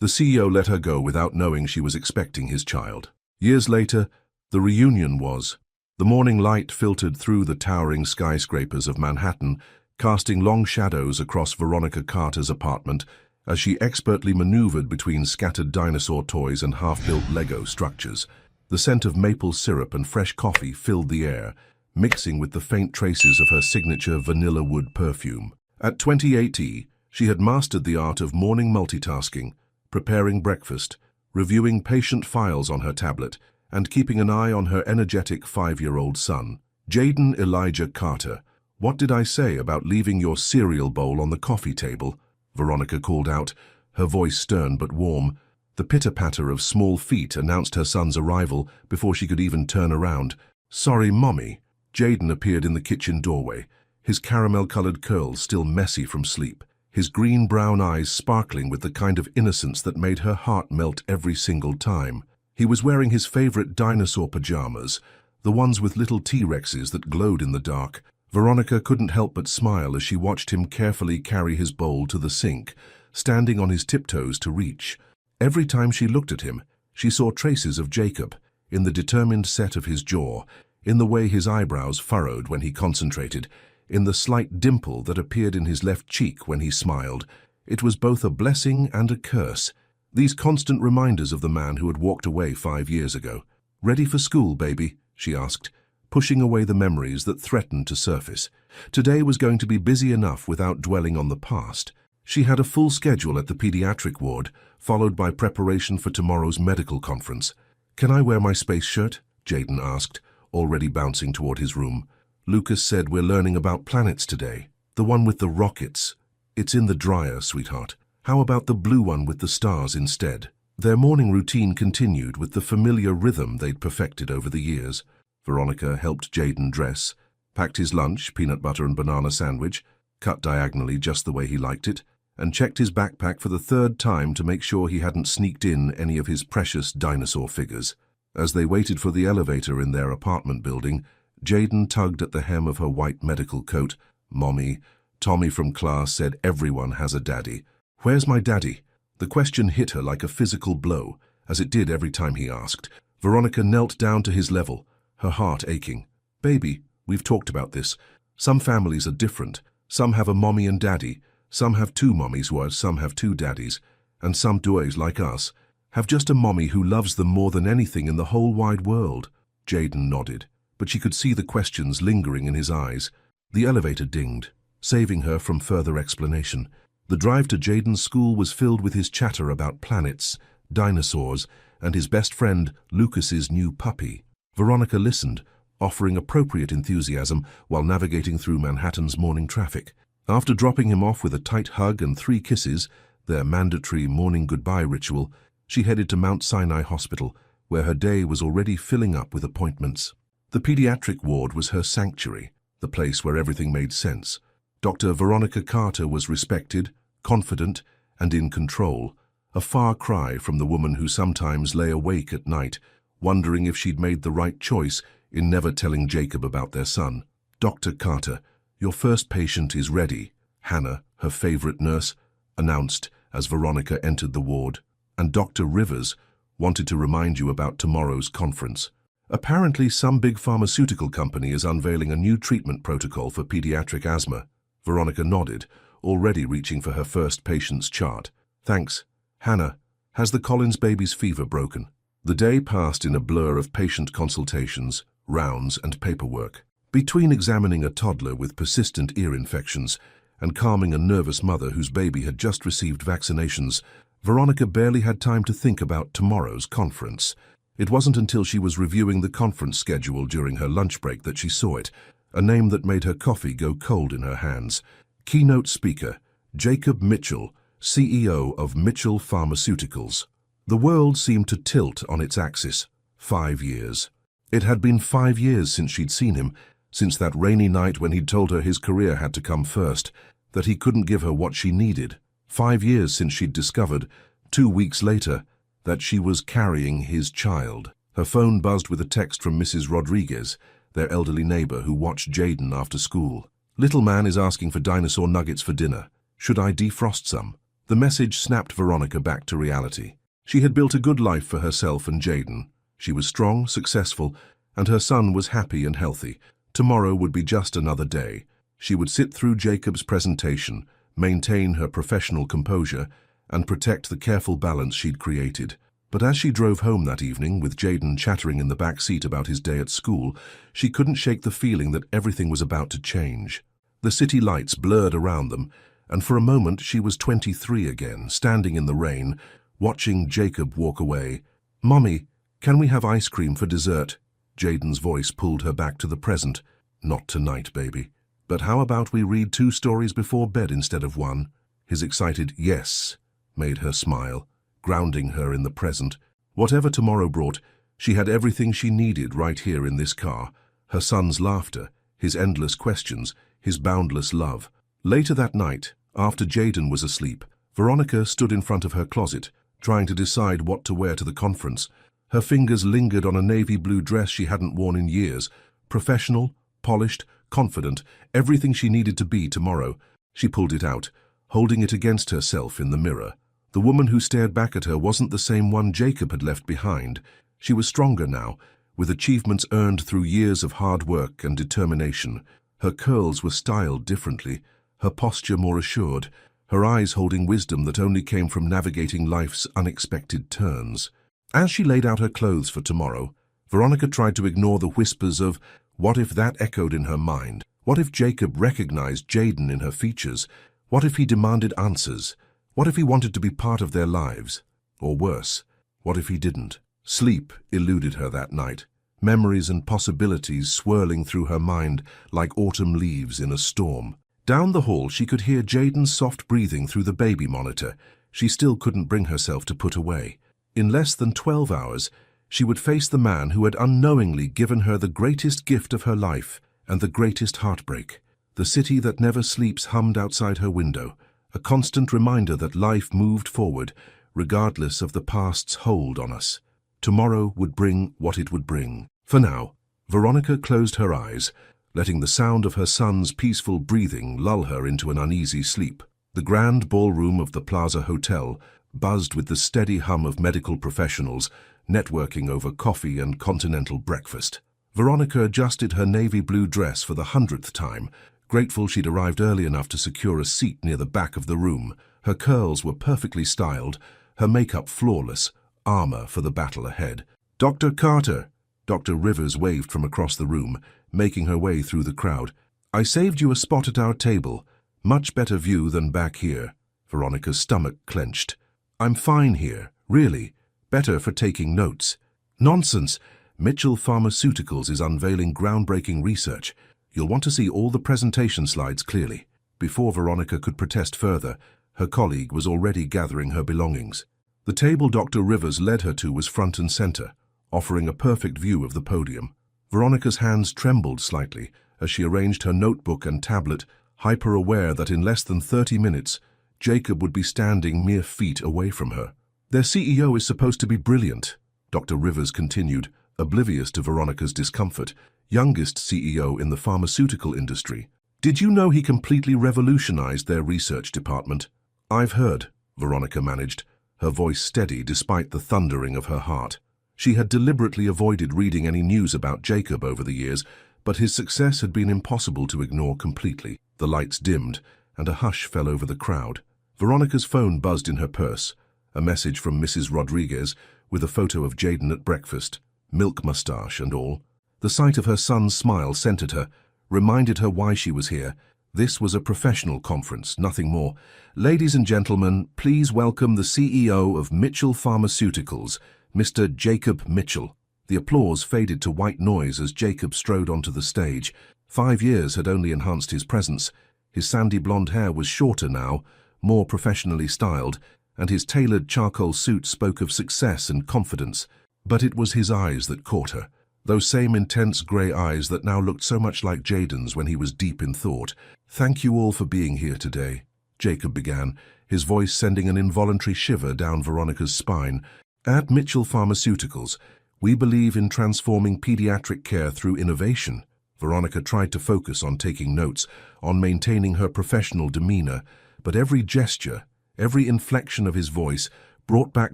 The CEO let her go without knowing she was expecting his child. Years later, the reunion was. The morning light filtered through the towering skyscrapers of Manhattan, casting long shadows across Veronica Carter's apartment as she expertly maneuvered between scattered dinosaur toys and half-built Lego structures. The scent of maple syrup and fresh coffee filled the air, mixing with the faint traces of her signature vanilla wood perfume. At 28, she had mastered the art of morning multitasking, preparing breakfast, reviewing patient files on her tablet, and keeping an eye on her energetic 5-year-old son. Jaden Elijah Carter, what did I say about leaving your cereal bowl on the coffee table? Veronica called out, her voice stern but warm. The pitter-patter of small feet announced her son's arrival before she could even turn around. Sorry, Mommy. Jaden appeared in the kitchen doorway, his caramel-colored curls still messy from sleep, his green-brown eyes sparkling with the kind of innocence that made her heart melt every single time. He was wearing his favorite dinosaur pajamas, the ones with little T-Rexes that glowed in the dark. Veronica couldn't help but smile as she watched him carefully carry his bowl to the sink, standing on his tiptoes to reach. Every time she looked at him, she saw traces of Jacob, in the determined set of his jaw, in the way his eyebrows furrowed when he concentrated, in the slight dimple that appeared in his left cheek when he smiled. It was both a blessing and a curse, these constant reminders of the man who had walked away 5 years ago. Ready for school, baby? She asked, pushing away the memories that threatened to surface. Today was going to be busy enough without dwelling on the past. She had a full schedule at the pediatric ward, followed by preparation for tomorrow's medical conference. Can I wear my space shirt? Jaden asked, already bouncing toward his room. Lucas said we're learning about planets today. The one with the rockets. It's in the dryer, sweetheart. How about the blue one with the stars instead? Their morning routine continued with the familiar rhythm they'd perfected over the years. Veronica helped Jaden dress, packed his lunch, peanut butter and banana sandwich, cut diagonally just the way he liked it, and checked his backpack for the 3rd time to make sure he hadn't sneaked in any of his precious dinosaur figures. As they waited for the elevator in their apartment building, Jaden tugged at the hem of her white medical coat. Mommy, Tommy from class said everyone has a daddy. Where's my daddy? The question hit her like a physical blow, as it did every time he asked. Veronica knelt down to his level, her heart aching. Baby, we've talked about this. Some families are different. Some have a mommy and daddy. Some have 2 mommies, whereas some have 2 daddies. And some doys, like us, have just a mommy who loves them more than anything in the whole wide world. Jaden nodded, but she could see the questions lingering in his eyes. The elevator dinged, saving her from further explanation. The drive to Jaden's school was filled with his chatter about planets, dinosaurs, and his best friend Lucas's new puppy. Veronica listened, offering appropriate enthusiasm while navigating through Manhattan's morning traffic. After dropping him off with a tight hug and 3 kisses, their mandatory morning goodbye ritual, she headed to Mount Sinai Hospital, where her day was already filling up with appointments. The pediatric ward was her sanctuary, the place where everything made sense. Dr. Veronica Carter was respected, confident, and in control, a far cry from the woman who sometimes lay awake at night, wondering if she'd made the right choice in never telling Jacob about their son. Dr. Carter, your first patient is ready, Hannah, her favorite nurse, announced as Veronica entered the ward. And Dr. Rivers wanted to remind you about tomorrow's conference. Apparently, some big pharmaceutical company is unveiling a new treatment protocol for pediatric asthma. Veronica nodded, already reaching for her first patient's chart. Thanks. Hannah, has the Collins baby's fever broken? The day passed in a blur of patient consultations, rounds, and paperwork. Between examining a toddler with persistent ear infections and calming a nervous mother whose baby had just received vaccinations, Veronica barely had time to think about tomorrow's conference. It wasn't until she was reviewing the conference schedule during her lunch break that she saw it, a name that made her coffee go cold in her hands. Keynote speaker, Jacob Mitchell, CEO of Mitchell Pharmaceuticals. The world seemed to tilt on its axis. 5 years. It had been 5 years since she'd seen him, since that rainy night when he'd told her his career had to come first, that he couldn't give her what she needed. 5 years since she'd discovered, 2 weeks later, that she was carrying his child. Her phone buzzed with a text from Mrs. Rodriguez, their elderly neighbor who watched Jaden after school. Little man is asking for dinosaur nuggets for dinner. Should I defrost some? The message snapped Veronica back to reality. She had built a good life for herself and Jayden. She was strong, successful, and her son was happy and healthy. Tomorrow would be just another day. She would sit through Jacob's presentation, maintain her professional composure, and protect the careful balance she'd created. But as she drove home that evening, with Jayden chattering in the back seat about his day at school, she couldn't shake the feeling that everything was about to change. The city lights blurred around them, and for a moment she was 23 again, standing in the rain, watching Jacob walk away. "Mommy, can we have ice cream for dessert?" Jayden's voice pulled her back to the present. "Not tonight, baby. But how about we read 2 stories before bed instead of 1? His excited "yes" made her smile, grounding her in the present. Whatever tomorrow brought, she had everything she needed right here in this car. Her son's laughter, his endless questions, his boundless love. Later that night, after Jayden was asleep, Veronica stood in front of her closet, trying to decide what to wear to the conference. Her fingers lingered on a navy blue dress she hadn't worn in years. Professional, polished, confident, everything she needed to be tomorrow. She pulled it out, holding it against herself in the mirror. The woman who stared back at her wasn't the same one Jacob had left behind. She was stronger now, with achievements earned through years of hard work and determination. Her curls were styled differently, her posture more assured, her eyes holding wisdom that only came from navigating life's unexpected turns. As she laid out her clothes for tomorrow, Veronica tried to ignore the whispers of what if that echoed in her mind. What if Jacob recognized Jayden in her features? What if he demanded answers? What if he wanted to be part of their lives? Or worse, what if he didn't? Sleep eluded her that night, memories and possibilities swirling through her mind like autumn leaves in a storm. Down the hall she could hear Jayden's soft breathing through the baby monitor. She still couldn't bring herself to put away. In less than 12 hours, she would face the man who had unknowingly given her the greatest gift of her life and the greatest heartbreak. The city that never sleeps hummed outside her window, a constant reminder that life moved forward, regardless of the past's hold on us. Tomorrow would bring what it would bring. For now, Veronica closed her eyes, letting the sound of her son's peaceful breathing lull her into an uneasy sleep. The grand ballroom of the Plaza Hotel buzzed with the steady hum of medical professionals, networking over coffee and continental breakfast. Veronica adjusted her navy blue dress for the 100th time, grateful she'd arrived early enough to secure a seat near the back of the room. Her curls were perfectly styled, her makeup flawless, armor for the battle ahead. "Dr. Carter!" Dr. Rivers waved from across the room, making her way through the crowd. "I saved you a spot at our table. Much better view than back here." Veronica's stomach clenched. "I'm fine here, really. Better for taking notes." "Nonsense! Mitchell Pharmaceuticals is unveiling groundbreaking research. You'll want to see all the presentation slides clearly." Before Veronica could protest further, her colleague was already gathering her belongings. The table Dr. Rivers led her to was front and center, offering a perfect view of the podium. Veronica's hands trembled slightly as she arranged her notebook and tablet, hyper-aware that in less than 30 minutes, Jacob would be standing mere feet away from her. "Their CEO is supposed to be brilliant," Dr. Rivers continued, oblivious to Veronica's discomfort. "Youngest CEO in the pharmaceutical industry. Did you know he completely revolutionized their research department?" "I've heard," Veronica managed, her voice steady despite the thundering of her heart. She had deliberately avoided reading any news about Jacob over the years, but his success had been impossible to ignore completely. The lights dimmed, and a hush fell over the crowd. Veronica's phone buzzed in her purse, a message from Mrs. Rodriguez with a photo of Jayden at breakfast, milk mustache and all. The sight of her son's smile centered her, reminded her why she was here. This was a professional conference, nothing more. "Ladies and gentlemen, please welcome the CEO of Mitchell Pharmaceuticals, Mr. Jacob Mitchell." The applause faded to white noise as Jacob strode onto the stage. 5 years had only enhanced his presence. His sandy blonde hair was shorter now, more professionally styled, and his tailored charcoal suit spoke of success and confidence. But it was his eyes that caught her, those same intense grey eyes that now looked so much like Jayden's when he was deep in thought. "Thank you all for being here today," Jacob began, his voice sending an involuntary shiver down Veronica's spine. "At Mitchell Pharmaceuticals, we believe in transforming pediatric care through innovation." Veronica tried to focus on taking notes, on maintaining her professional demeanor, but every gesture, Every inflection of his voice brought back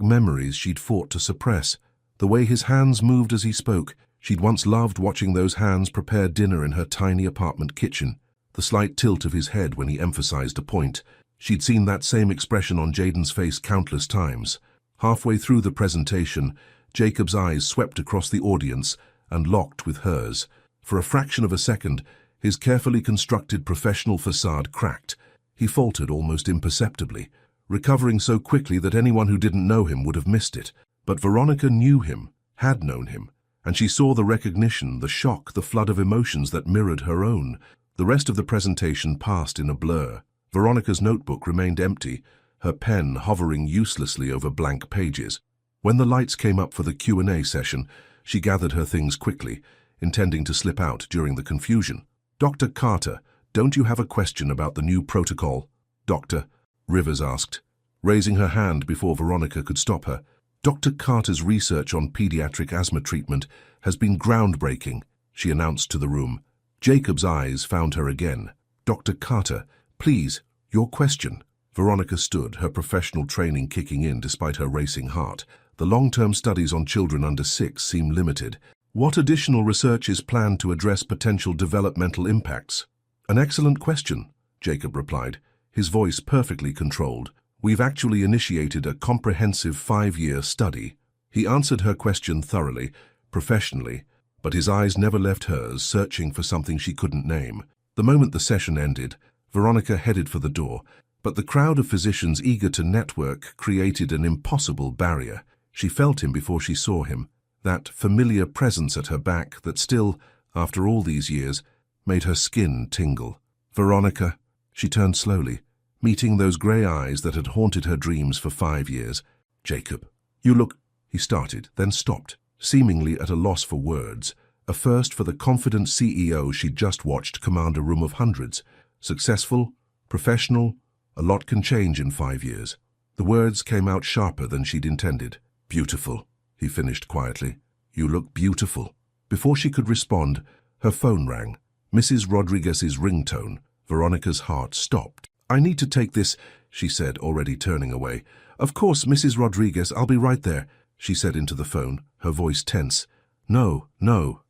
memories she'd fought to suppress. The way his hands moved as he spoke, she'd once loved watching those hands prepare dinner in her tiny apartment kitchen. The slight tilt of his head when he emphasized a point. She'd seen that same expression on Jaden's face countless times. Halfway through the presentation, Jacob's eyes swept across the audience and locked with hers. For a fraction of a second, his carefully constructed professional facade cracked. He faltered almost imperceptibly, recovering so quickly that anyone who didn't know him would have missed it. But Veronica knew him, had known him, and she saw the recognition, the shock, the flood of emotions that mirrored her own. The rest of the presentation passed in a blur. Veronica's notebook remained empty, her pen hovering uselessly over blank pages. When the lights came up for the Q&A session, she gathered her things quickly, intending to slip out during the confusion. "Dr. Carter, don't you have a question about the new protocol?" "Doctor?" Rivers asked, raising her hand before Veronica could stop her. "Dr. Carter's research on pediatric asthma treatment has been groundbreaking," she announced to the room. Jacob's eyes found her again. "Dr. Carter, please, your question." Veronica stood, her professional training kicking in despite her racing heart. The long-term studies on children under 6 seem limited. "What additional research is planned to address potential developmental impacts?" "An excellent question," Jacob replied, his voice perfectly controlled. "We've actually initiated a comprehensive 5-year study." He answered her question thoroughly, professionally, but his eyes never left hers, searching for something she couldn't name. The moment the session ended, Veronica headed for the door, but the crowd of physicians eager to network created an impossible barrier. She felt him before she saw him, that familiar presence at her back that still, after all these years, made her skin tingle. "Veronica," she turned slowly, meeting those grey eyes that had haunted her dreams for 5 years. "Jacob, you look—" he started, then stopped, seemingly at a loss for words, a first for the confident CEO she'd just watched command a room of hundreds. Successful, professional, a lot can change in 5 years. The words came out sharper than she'd intended. "Beautiful," he finished quietly. "You look beautiful." Before she could respond, her phone rang. Mrs. Rodriguez's ringtone. Veronica's heart stopped. "I need to take this," she said, already turning away. "Of course, Mrs. Rodriguez, I'll be right there," she said into the phone, her voice tense. No,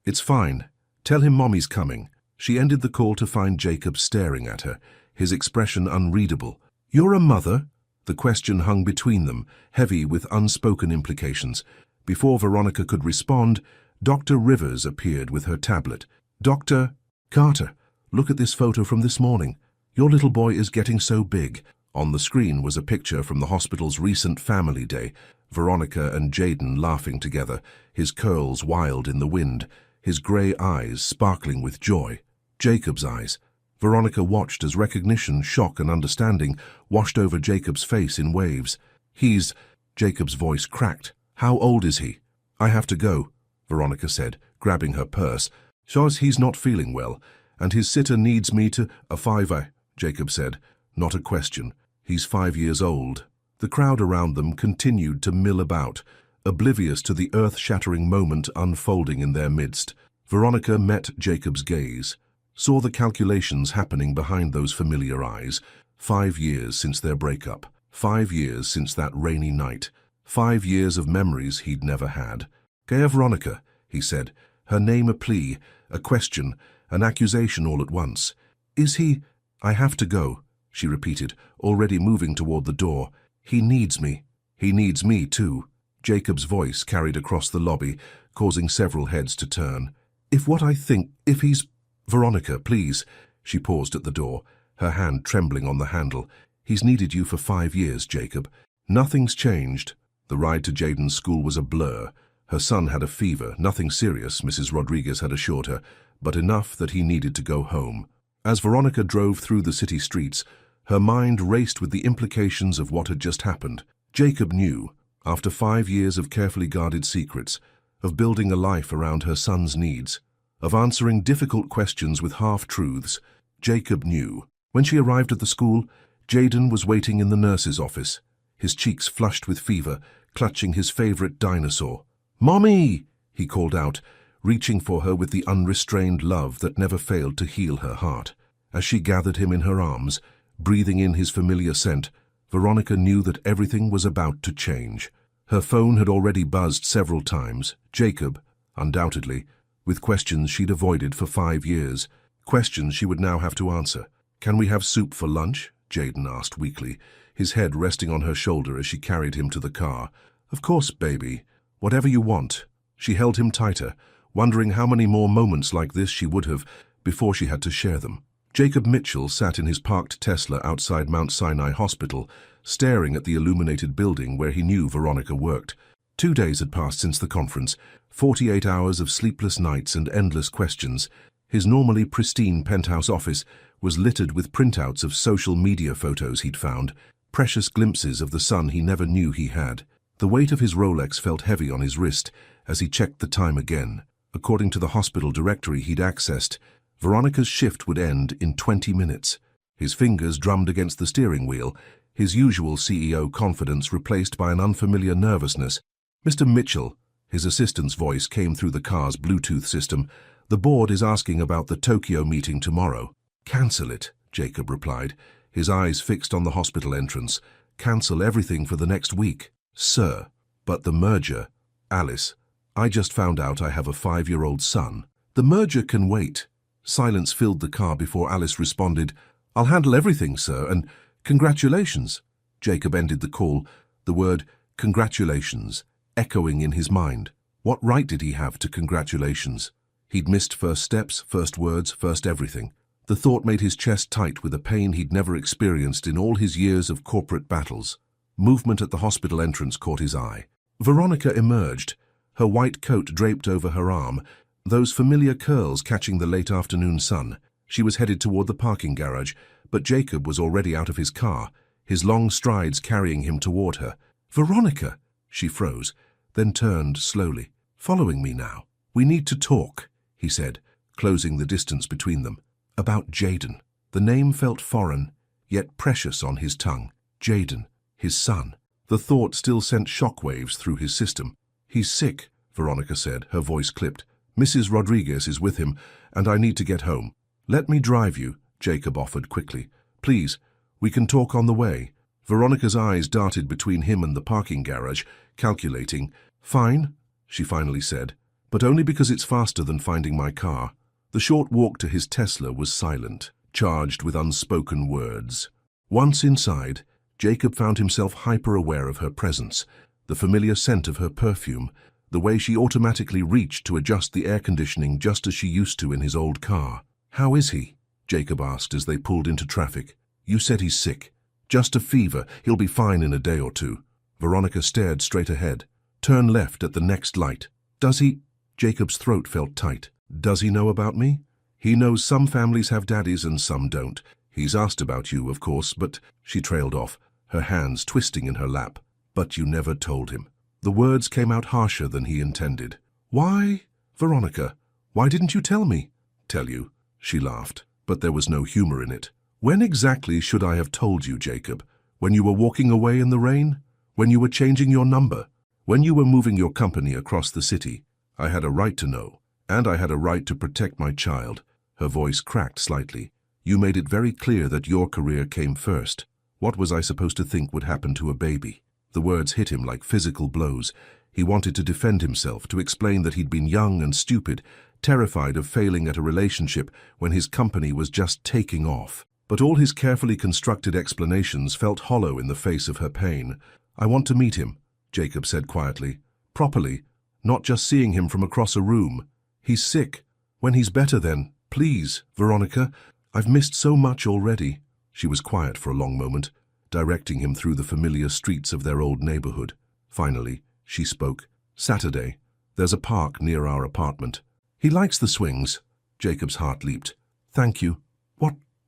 it's fine. Tell him Mommy's coming." She ended the call to find Jacob staring at her, his expression unreadable. "You're a mother?" The question hung between them, heavy with unspoken implications. Before Veronica could respond, Dr. Rivers appeared with her tablet. "Dr. Carter, look at this photo from this morning. Your little boy is getting so big." On the screen was a picture from the hospital's recent family day, Veronica and Jaden laughing together, his curls wild in the wind, his grey eyes sparkling with joy. Jacob's eyes. Veronica watched as recognition, shock and understanding washed over Jacob's face in waves. "He's—" Jacob's voice cracked. "How old is he?" "I have to go," Veronica said, grabbing her purse. "Shows he's not feeling well, and his sitter needs me to—" "A fiver," Jacob said. "Not a question. He's 5 years old." The crowd around them continued to mill about, oblivious to the earth-shattering moment unfolding in their midst. Veronica met Jacob's gaze, saw the calculations happening behind those familiar eyes. 5 years since their breakup, 5 years since that rainy night, 5 years of memories he'd never had. "Gaia Veronica," he said, her name a plea, a question, an accusation all at once. "Is he—" "I have to go," she repeated, already moving toward the door. "He needs me. He needs me too." Jacob's voice carried across the lobby, causing several heads to turn. "If what I think, if he's—" "Veronica, please." She paused at the door, her hand trembling on the handle. "He's needed you for 5 years, Jacob. Nothing's changed." The ride to Jaden's school was a blur. Her son had a fever, nothing serious, Mrs. Rodriguez had assured her, but enough that he needed to go home. As Veronica drove through the city streets, her mind raced with the implications of what had just happened. Jacob knew, after 5 years of carefully guarded secrets, of building a life around her son's needs, of answering difficult questions with half-truths, Jacob knew. When she arrived at the school, Jaden was waiting in the nurse's office, his cheeks flushed with fever, clutching his favorite dinosaur. "Mommy!" he called out, reaching for her with the unrestrained love that never failed to heal her heart. As she gathered him in her arms, breathing in his familiar scent, Veronica knew that everything was about to change. Her phone had already buzzed several times. Jacob, undoubtedly, with questions she'd avoided for 5 years. Questions she would now have to answer. "Can we have soup for lunch?" Jaden asked weakly, his head resting on her shoulder as she carried him to the car. "Of course, baby. Whatever you want." She held him tighter, wondering how many more moments like this she would have before she had to share them. Jacob Mitchell sat in his parked Tesla outside Mount Sinai Hospital, staring at the illuminated building where he knew Veronica worked. 2 days had passed since the conference, 48 hours of sleepless nights and endless questions. His normally pristine penthouse office was littered with printouts of social media photos he'd found, precious glimpses of the son he never knew he had. The weight of his Rolex felt heavy on his wrist as he checked the time again. According to the hospital directory he'd accessed, Veronica's shift would end in 20 minutes. His fingers drummed against the steering wheel, his usual CEO confidence replaced by an unfamiliar nervousness. "Mr. Mitchell," his assistant's voice came through the car's Bluetooth system, "the board is asking about the Tokyo meeting tomorrow." "Cancel it," Jacob replied, his eyes fixed on the hospital entrance. "Cancel everything for the next week." "Sir, but the merger—" "Alice, I just found out I have a 5-year-old son. The merger can wait." Silence filled the car before Alice responded, "I'll handle everything, sir, and congratulations." Jacob ended the call, the word congratulations echoing in his mind. What right did he have to congratulations? He'd missed first steps, first words, first everything. The thought made his chest tight with a pain he'd never experienced in all his years of corporate battles. Movement at the hospital entrance caught his eye. Veronica emerged, her white coat draped over her arm, those familiar curls catching the late afternoon sun. She was headed toward the parking garage, but Jacob was already out of his car, his long strides carrying him toward her. "Veronica!" She froze, then turned slowly. "Following me now. We need to talk," he said, closing the distance between them. "About Jaden." The name felt foreign, yet precious on his tongue. Jaden, his son. The thought still sent shockwaves through his system. "He's sick," Veronica said, her voice clipped. "Mrs. Rodriguez is with him, and I need to get home." "Let me drive you," Jacob offered quickly. "Please, we can talk on the way." Veronica's eyes darted between him and the parking garage, calculating. "Fine," she finally said, "but only because it's faster than finding my car." The short walk to his Tesla was silent, charged with unspoken words. Once inside, Jacob found himself hyper-aware of her presence, the familiar scent of her perfume, the way she automatically reached to adjust the air conditioning just as she used to in his old car. "How is he?" Jacob asked as they pulled into traffic. "You said he's sick." "Just a fever. He'll be fine in a day or two." Veronica stared straight ahead. "Turn left at the next light." "Does he—" Jacob's throat felt tight. "Does he know about me?" "He knows some families have daddies and some don't. He's asked about you, of course, but—" She trailed off, her hands twisting in her lap. "But you never told him." The words came out harsher than he intended. "Why, Veronica, why didn't you tell me?" "Tell you?" She laughed, but there was no humor in it. "When exactly should I have told you, Jacob? When you were walking away in the rain? When you were changing your number? When you were moving your company across the city? I had a right to know, and I had a right to protect my child." Her voice cracked slightly. "You made it very clear that your career came first. What was I supposed to think would happen to a baby?" The words hit him like physical blows. He wanted to defend himself, to explain that he'd been young and stupid, terrified of failing at a relationship when his company was just taking off. But all his carefully constructed explanations felt hollow in the face of her pain. "I want to meet him," Jacob said quietly. "Properly, not just seeing him from across a room. He's sick. When he's better then, please, Veronica. I've missed so much already." She was quiet for a long moment, directing him through the familiar streets of their old neighborhood. Finally, she spoke. "Saturday. There's a park near our apartment." "He likes the swings." Jacob's heart leaped. "Thank you.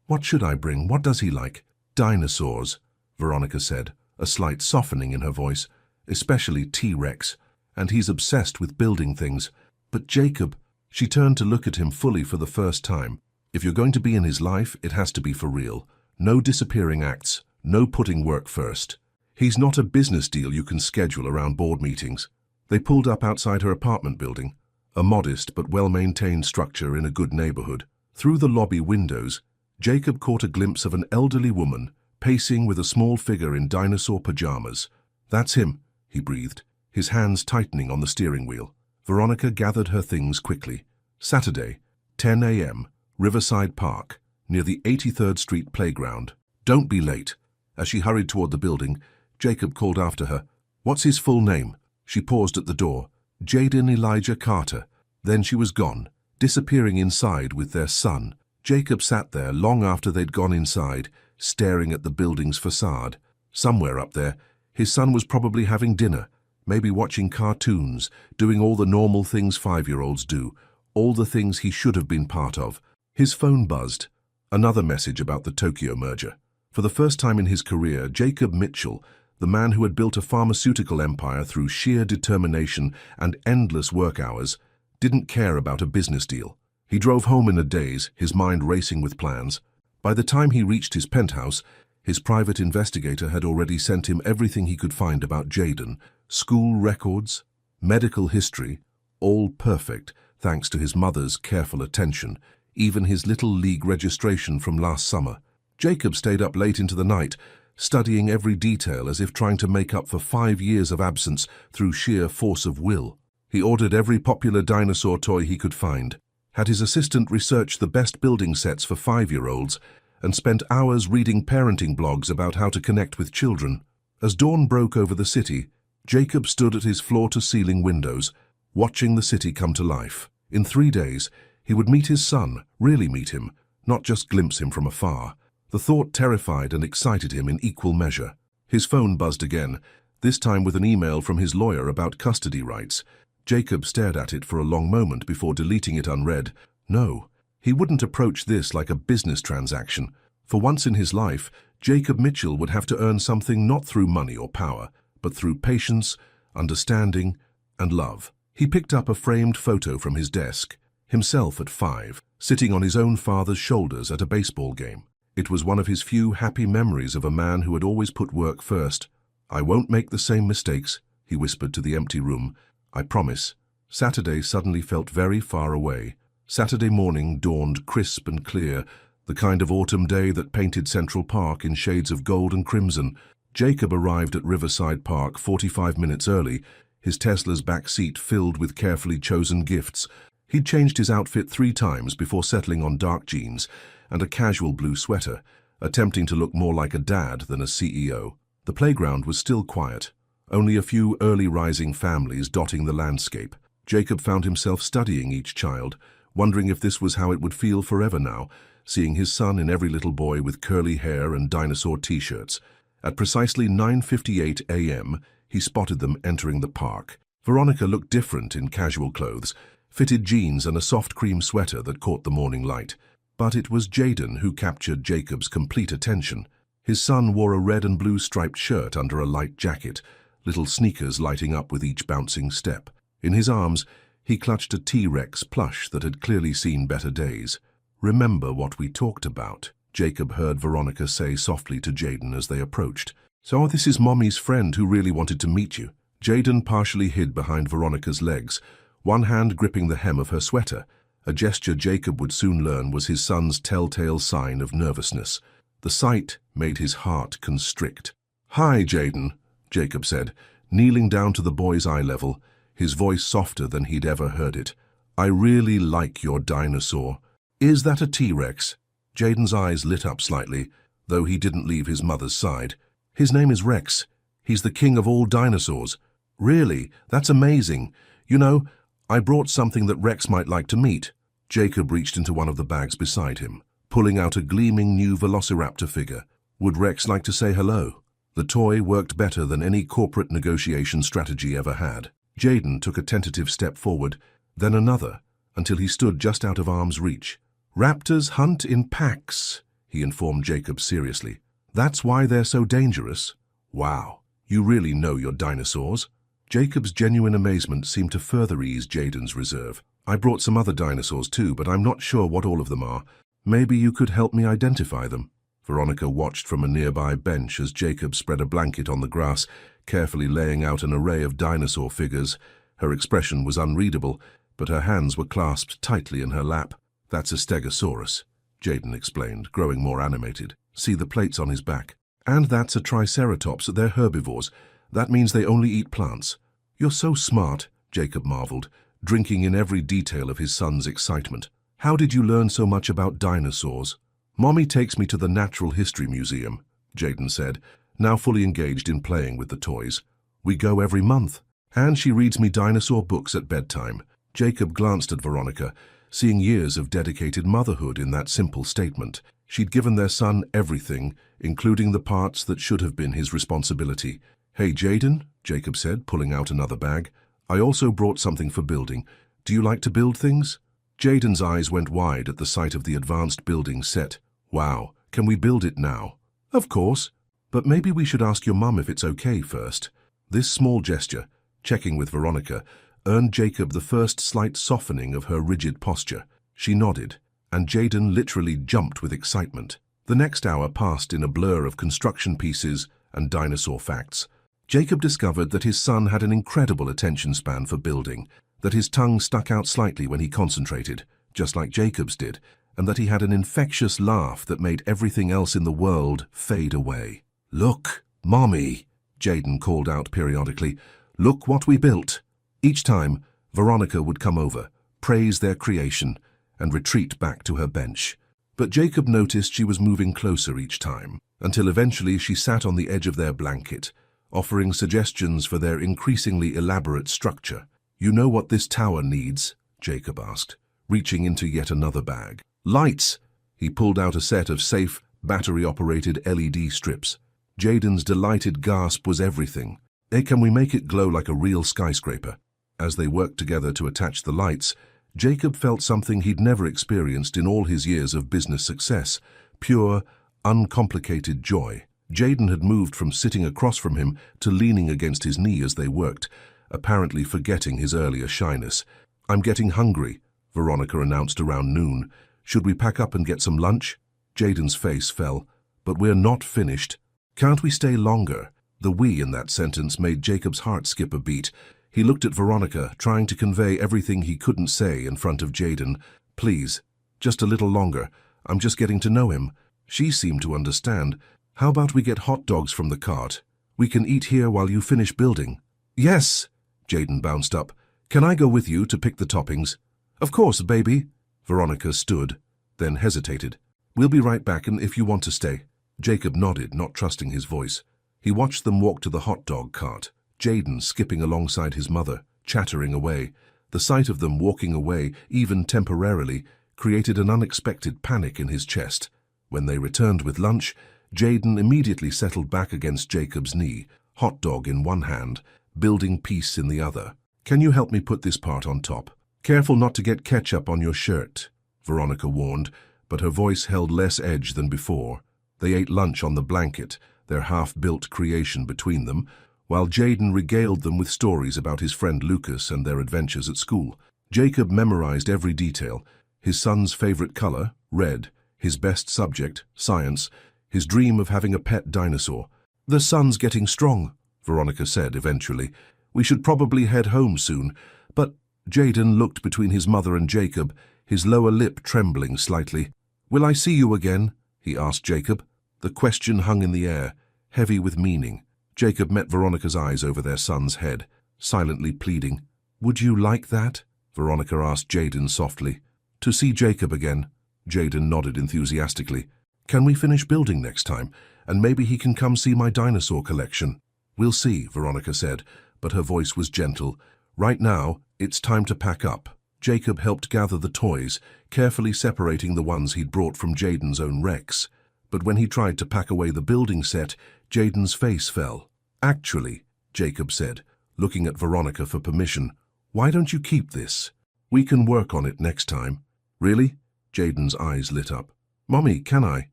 What should I bring? What does he like?" "Dinosaurs," Veronica said, a slight softening in her voice. "Especially T-Rex. And he's obsessed with building things." "But Jacob—" She turned to look at him fully for the first time. "If you're going to be in his life, it has to be for real. No disappearing acts. No putting work first. He's not a business deal you can schedule around board meetings." They pulled up outside her apartment building, a modest but well-maintained structure in a good neighborhood. Through the lobby windows, Jacob caught a glimpse of an elderly woman, pacing with a small figure in dinosaur pajamas. "That's him," he breathed, his hands tightening on the steering wheel. Veronica gathered her things quickly. Saturday, 10 a.m., Riverside Park, near the 83rd Street playground. "Don't be late." As she hurried toward the building, Jacob called after her. "What's his full name?" She paused at the door. "Jaden Elijah Carter." Then she was gone, disappearing inside with their son. Jacob sat there long after they'd gone inside, staring at the building's facade. Somewhere up there, his son was probably having dinner, maybe watching cartoons, doing all the normal things 5-year-olds do, all the things he should have been part of. His phone buzzed. Another message about the Tokyo merger. For the first time in his career, Jacob Mitchell, the man who had built a pharmaceutical empire through sheer determination and endless work hours, didn't care about a business deal. He drove home in a daze, his mind racing with plans. By the time he reached his penthouse, his private investigator had already sent him everything he could find about Jaden: school records, medical history, all perfect thanks to his mother's careful attention, even his little league registration from last summer. Jacob stayed up late into the night, studying every detail as if trying to make up for 5 years of absence through sheer force of will. He ordered every popular dinosaur toy he could find, had his assistant research the best building sets for 5-year-olds, and spent hours reading parenting blogs about how to connect with children. As dawn broke over the city, Jacob stood at his floor-to-ceiling windows, watching the city come to life. In 3 days, he would meet his son, really meet him, not just glimpse him from afar. The thought terrified and excited him in equal measure. His phone buzzed again, this time with an email from his lawyer about custody rights. Jacob stared at it for a long moment before deleting it unread. No, he wouldn't approach this like a business transaction. For once in his life, Jacob Mitchell would have to earn something not through money or power, but through patience, understanding, and love. He picked up a framed photo from his desk, himself at 5, sitting on his own father's shoulders at a baseball game. It was one of his few happy memories of a man who had always put work first. "I won't make the same mistakes," he whispered to the empty room. "I promise." Saturday suddenly felt very far away. Saturday morning dawned crisp and clear, the kind of autumn day that painted Central Park in shades of gold and crimson. Jacob arrived at Riverside Park 45 minutes early, his Tesla's back seat filled with carefully chosen gifts. He'd changed his outfit 3 times before settling on dark jeans and a casual blue sweater, attempting to look more like a dad than a CEO. The playground was still quiet, only a few early-rising families dotting the landscape. Jacob found himself studying each child, wondering if this was how it would feel forever now, seeing his son in every little boy with curly hair and dinosaur t-shirts. At precisely 9:58 a.m., he spotted them entering the park. Veronica looked different in casual clothes, fitted jeans and a soft cream sweater that caught the morning light. But it was Jaden who captured Jacob's complete attention. His son wore a red and blue striped shirt under a light jacket, little sneakers lighting up with each bouncing step. In his arms, he clutched a T-Rex plush that had clearly seen better days. "Remember what we talked about," Jacob heard Veronica say softly to Jaden as they approached. "So this is Mommy's friend who really wanted to meet you." Jaden partially hid behind Veronica's legs, one hand gripping the hem of her sweater, a gesture Jacob would soon learn was his son's telltale sign of nervousness. The sight made his heart constrict. "Hi, Jaden," Jacob said, kneeling down to the boy's eye level, his voice softer than he'd ever heard it. "I really like your dinosaur. Is that a T-Rex?" Jaden's eyes lit up slightly, though he didn't leave his mother's side. "His name is Rex. He's the king of all dinosaurs." "Really? That's amazing. You know, I brought something that Rex might like to meet." Jacob reached into one of the bags beside him, pulling out a gleaming new Velociraptor figure. Would Rex like to say hello? The toy worked better than any corporate negotiation strategy ever had. Jaden took a tentative step forward, then another, until he stood just out of arm's reach. "Raptors hunt in packs," he informed Jacob seriously. "That's why they're so dangerous." "Wow, you really know your dinosaurs." Jacob's genuine amazement seemed to further ease Jaden's reserve. "I brought some other dinosaurs too, but I'm not sure what all of them are. Maybe you could help me identify them." Veronica watched from a nearby bench as Jacob spread a blanket on the grass, carefully laying out an array of dinosaur figures. Her expression was unreadable, but her hands were clasped tightly in her lap. "That's a Stegosaurus," Jaden explained, growing more animated. "See the plates on his back. And that's a triceratops. They're herbivores. That means they only eat plants. You're so smart, Jacob marveled, drinking in every detail of his son's excitement. How did you learn so much about dinosaurs? Mommy takes me to the Natural History Museum, Jaden said, now fully engaged in playing with the toys. We go every month. And she reads me dinosaur books at bedtime. Jacob glanced at Veronica, seeing years of dedicated motherhood in that simple statement. She'd given their son everything, including the parts that should have been his responsibility. Hey, Jaden, Jacob said, pulling out another bag. I also brought something for building. Do you like to build things? Jaden's eyes went wide at the sight of the advanced building set. Wow, can we build it now? Of course, but maybe we should ask your mum if it's okay first. This small gesture, checking with Veronica, earned Jacob the first slight softening of her rigid posture. She nodded, and Jaden literally jumped with excitement. The next hour passed in a blur of construction pieces and dinosaur facts. Jacob discovered that his son had an incredible attention span for building, that his tongue stuck out slightly when he concentrated, just like Jacob's did, and that he had an infectious laugh that made everything else in the world fade away. Look, Mommy, Jaden called out periodically. Look what we built. Each time, Veronica would come over, praise their creation, and retreat back to her bench. But Jacob noticed she was moving closer each time, until eventually she sat on the edge of their blanket, offering suggestions for their increasingly elaborate structure. You know what this tower needs? Jacob asked, reaching into yet another bag. Lights! He pulled out a set of safe, battery-operated LED strips. Jaden's delighted gasp was everything. Hey, can we make it glow like a real skyscraper? As they worked together to attach the lights, Jacob felt something he'd never experienced in all his years of business success, pure, uncomplicated joy. Jaden had moved from sitting across from him to leaning against his knee as they worked, apparently forgetting his earlier shyness. I'm getting hungry, Veronica announced around noon. Should we pack up and get some lunch? Jaden's face fell. But we're not finished. Can't we stay longer? The we in that sentence made Jacob's heart skip a beat. He looked at Veronica, trying to convey everything he couldn't say in front of Jaden. Please, just a little longer. I'm just getting to know him. She seemed to understand. How about we get hot dogs from the cart? We can eat here while you finish building. Yes, Jaden bounced up. Can I go with you to pick the toppings? Of course, baby. Veronica stood, then hesitated. We'll be right back, and if you want to stay. Jacob nodded, not trusting his voice. He watched them walk to the hot dog cart, Jaden skipping alongside his mother, chattering away. The sight of them walking away, even temporarily, created an unexpected panic in his chest. When they returned with lunch, Jaden immediately settled back against Jacob's knee, hot dog in one hand, building piece in the other. Can you help me put this part on top? Careful not to get ketchup on your shirt, Veronica warned, but her voice held less edge than before. They ate lunch on the blanket, their half-built creation between them, while Jaden regaled them with stories about his friend Lucas and their adventures at school. Jacob memorized every detail: his son's favorite color, red, his best subject, science, his dream of having a pet dinosaur. The sun's getting strong, Veronica said eventually. We should probably head home soon. But Jaden looked between his mother and Jacob, his lower lip trembling slightly. Will I see you again? He asked Jacob. The question hung in the air, heavy with meaning. Jacob met Veronica's eyes over their son's head, silently pleading. Would you like that? Veronica asked Jaden softly. To see Jacob again. Jaden nodded enthusiastically. Can we finish building next time, and maybe he can come see my dinosaur collection? We'll see, Veronica said, but her voice was gentle. Right now, it's time to pack up. Jacob helped gather the toys, carefully separating the ones he'd brought from Jaden's own Rex. But when he tried to pack away the building set, Jaden's face fell. Actually, Jacob said, looking at Veronica for permission, why don't you keep this? We can work on it next time. Really? Jaden's eyes lit up. Mommy, can I?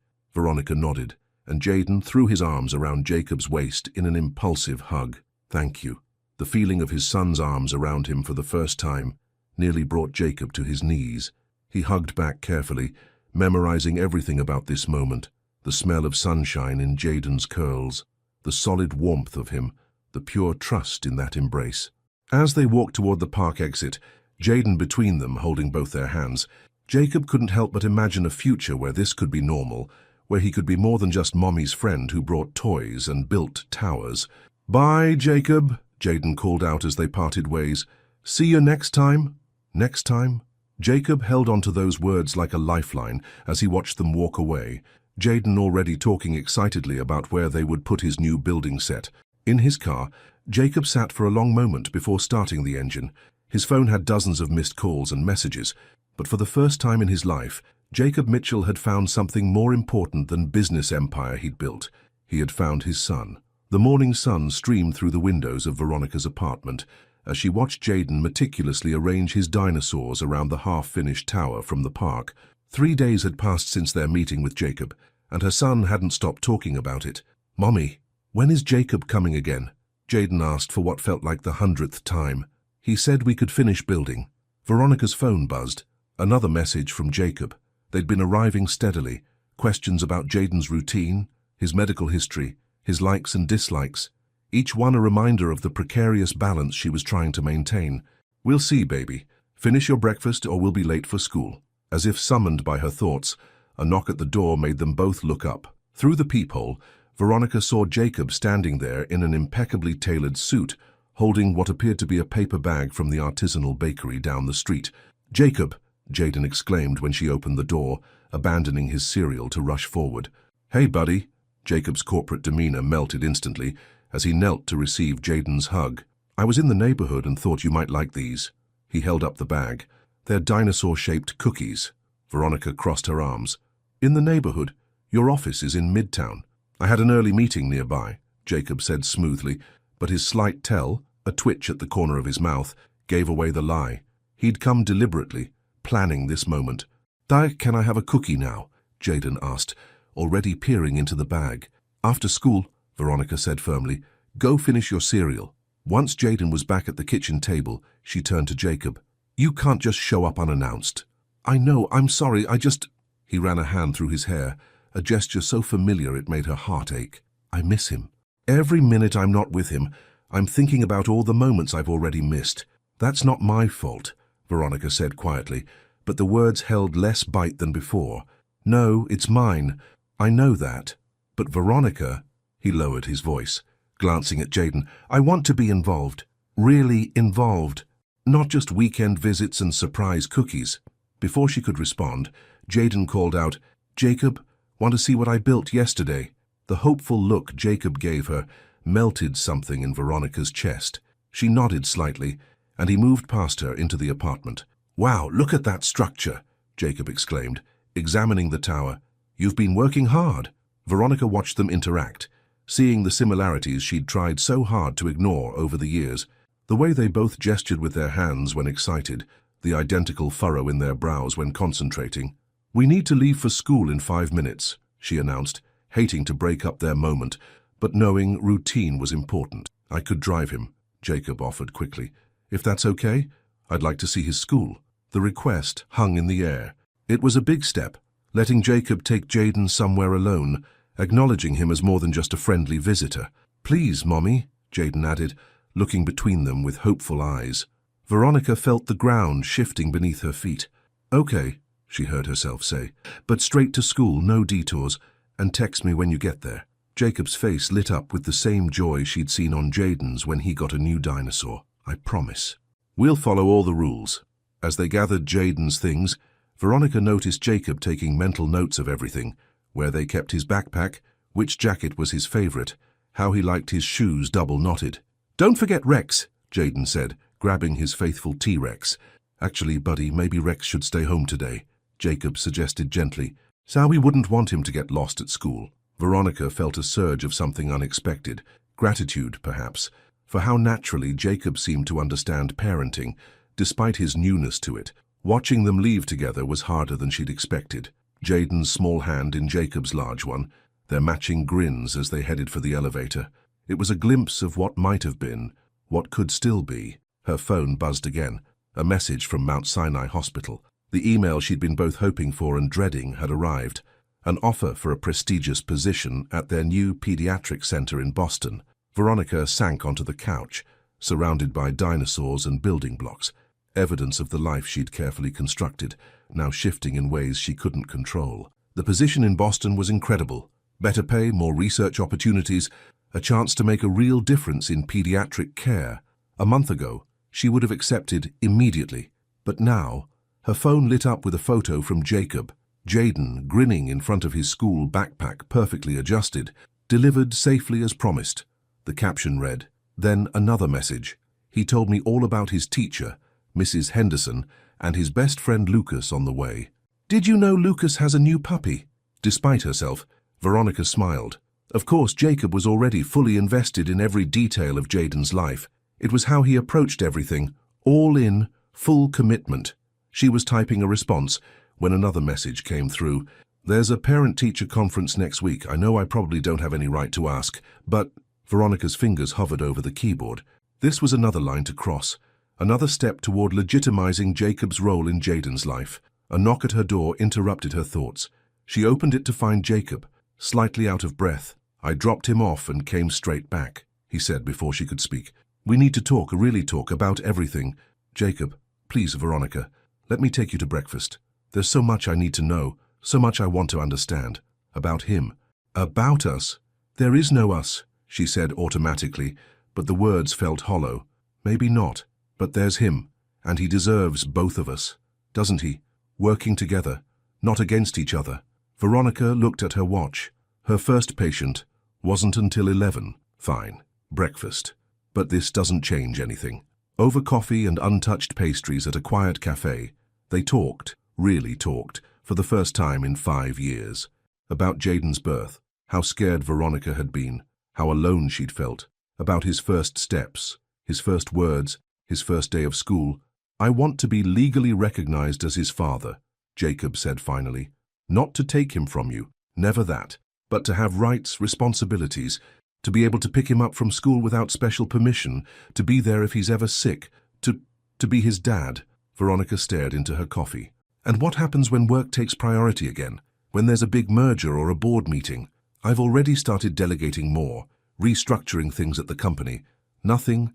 Veronica nodded, and Jaden threw his arms around Jacob's waist in an impulsive hug. Thank you. The feeling of his son's arms around him for the first time nearly brought Jacob to his knees. He hugged back carefully, memorizing everything about this moment. The smell of sunshine in Jaden's curls, the solid warmth of him, the pure trust in that embrace. As they walked toward the park exit, Jaden between them holding both their hands, Jacob couldn't help but imagine a future where this could be normal, where he could be more than just Mommy's friend who brought toys and built towers. "Bye, Jacob," Jayden called out as they parted ways. "See you next time." Next time? Jacob held onto those words like a lifeline as he watched them walk away, Jayden already talking excitedly about where they would put his new building set. In his car, Jacob sat for a long moment before starting the engine. His phone had dozens of missed calls and messages, but for the first time in his life, Jacob Mitchell had found something more important than business empire he'd built. He had found his son. The morning sun streamed through the windows of Veronica's apartment as she watched Jayden meticulously arrange his dinosaurs around the half-finished tower from the park. 3 days had passed since their meeting with Jacob, and her son hadn't stopped talking about it. "Mommy, when is Jacob coming again?" Jayden asked for what felt like the 100th time. "He said we could finish building." Veronica's phone buzzed. Another message from Jacob. They'd been arriving steadily. Questions about Jayden's routine, his medical history, his likes and dislikes. Each one a reminder of the precarious balance she was trying to maintain. "We'll see, baby. Finish your breakfast or we'll be late for school." As if summoned by her thoughts, a knock at the door made them both look up. Through the peephole, Veronica saw Jacob standing there in an impeccably tailored suit, holding what appeared to be a paper bag from the artisanal bakery down the street. "Jacob!" Jayden exclaimed when she opened the door, abandoning his cereal to rush forward. "Hey, buddy." Jacob's corporate demeanor melted instantly as he knelt to receive Jayden's hug. "I was in the neighborhood and thought you might like these." He held up the bag. "They're dinosaur-shaped cookies." Veronica crossed her arms. "In the neighborhood? Your office is in Midtown." "I had an early meeting nearby," Jacob said smoothly, but his slight tell, a twitch at the corner of his mouth, gave away the lie. He'd come deliberately, planning this moment. "Can I have a cookie now?" Jayden asked, already peering into the bag. "After school," Veronica said firmly. "Go finish your cereal." Once Jayden was back at the kitchen table, she turned to Jacob. "You can't just show up unannounced." "I know, I'm sorry, I just—" He ran a hand through his hair, a gesture so familiar it made her heart ache. "I miss him. Every minute I'm not with him, I'm thinking about all the moments I've already missed." "That's not my fault," Veronica said quietly, but the words held less bite than before. "No, it's mine. I know that. But Veronica," he lowered his voice, glancing at Jayden, "I want to be involved. Really involved. Not just weekend visits and surprise cookies." Before she could respond, Jayden called out, "Jacob, want to see what I built yesterday?" The hopeful look Jacob gave her melted something in Veronica's chest. She nodded slightly, and he moved past her into the apartment. "Wow, look at that structure," Jacob exclaimed, examining the tower. "You've been working hard." Veronica watched them interact, seeing the similarities she'd tried so hard to ignore over the years. The way they both gestured with their hands when excited, the identical furrow in their brows when concentrating. "We need to leave for school in 5 minutes," she announced, hating to break up their moment, but knowing routine was important. "I could drive him," Jacob offered quickly. "If that's okay, I'd like to see his school." The request hung in the air. It was a big step, letting Jacob take Jayden somewhere alone, acknowledging him as more than just a friendly visitor. "Please, Mommy," Jayden added, looking between them with hopeful eyes. Veronica felt the ground shifting beneath her feet. "Okay," she heard herself say, "but straight to school, no detours, and text me when you get there." Jacob's face lit up with the same joy she'd seen on Jayden's when he got a new dinosaur. "I promise." "We'll follow all the rules." As they gathered Jayden's things, Veronica noticed Jacob taking mental notes of everything, where they kept his backpack, which jacket was his favorite, how he liked his shoes double-knotted. "Don't forget Rex," Jayden said, grabbing his faithful T-Rex. "Actually, buddy, maybe Rex should stay home today," Jacob suggested gently. "So we wouldn't want him to get lost at school." Veronica felt a surge of something unexpected, gratitude, perhaps, for how naturally Jacob seemed to understand parenting, despite his newness to it. Watching them leave together was harder than she'd expected. Jayden's small hand in Jacob's large one, their matching grins as they headed for the elevator. It was a glimpse of what might have been, what could still be. Her phone buzzed again, a message from Mount Sinai Hospital. The email she'd been both hoping for and dreading had arrived. An offer for a prestigious position at their new pediatric center in Boston. Veronica sank onto the couch, surrounded by dinosaurs and building blocks, evidence of the life she'd carefully constructed, now shifting in ways she couldn't control. The position in Boston was incredible. Better pay, more research opportunities, a chance to make a real difference in pediatric care. A month ago, she would have accepted immediately. But now, her phone lit up with a photo from Jacob, Jaden grinning in front of his school backpack perfectly adjusted, delivered safely as promised. The caption read, then another message. He told me all about his teacher, Mrs. Henderson, and his best friend Lucas on the way. Did you know Lucas has a new puppy? Despite herself, Veronica smiled. Of course, Jacob was already fully invested in every detail of Jaden's life. It was how he approached everything, all in, full commitment. She was typing a response when another message came through. There's a parent-teacher conference next week. I know I probably don't have any right to ask, but Veronica's fingers hovered over the keyboard. This was another line to cross, another step toward legitimizing Jacob's role in Jaden's life. A knock at her door interrupted her thoughts. She opened it to find Jacob, slightly out of breath. I dropped him off and came straight back, he said before she could speak. We need to talk, really talk, about everything. Jacob, please, Veronica, let me take you to breakfast. There's so much I need to know, so much I want to understand. About him. About us. There is no us, she said automatically, but the words felt hollow. Maybe not, but there's him, and he deserves both of us, doesn't he? Working together, not against each other. Veronica looked at her watch. Her first patient wasn't until 11. Fine. Breakfast. But this doesn't change anything. Over coffee and untouched pastries at a quiet cafe, they talked, really talked, for the first time in 5 years. About Jaden's birth, how scared Veronica had been, how alone she'd felt, about his first steps, his first words, his first day of school. I want to be legally recognized as his father, Jacob said finally. Not to take him from you, never that, but to have rights, responsibilities, to be able to pick him up from school without special permission, to be there if he's ever sick, to be his dad. Veronica stared into her coffee. And what happens when work takes priority again? When there's a big merger or a board meeting? I've already started delegating more, restructuring things at the company. Nothing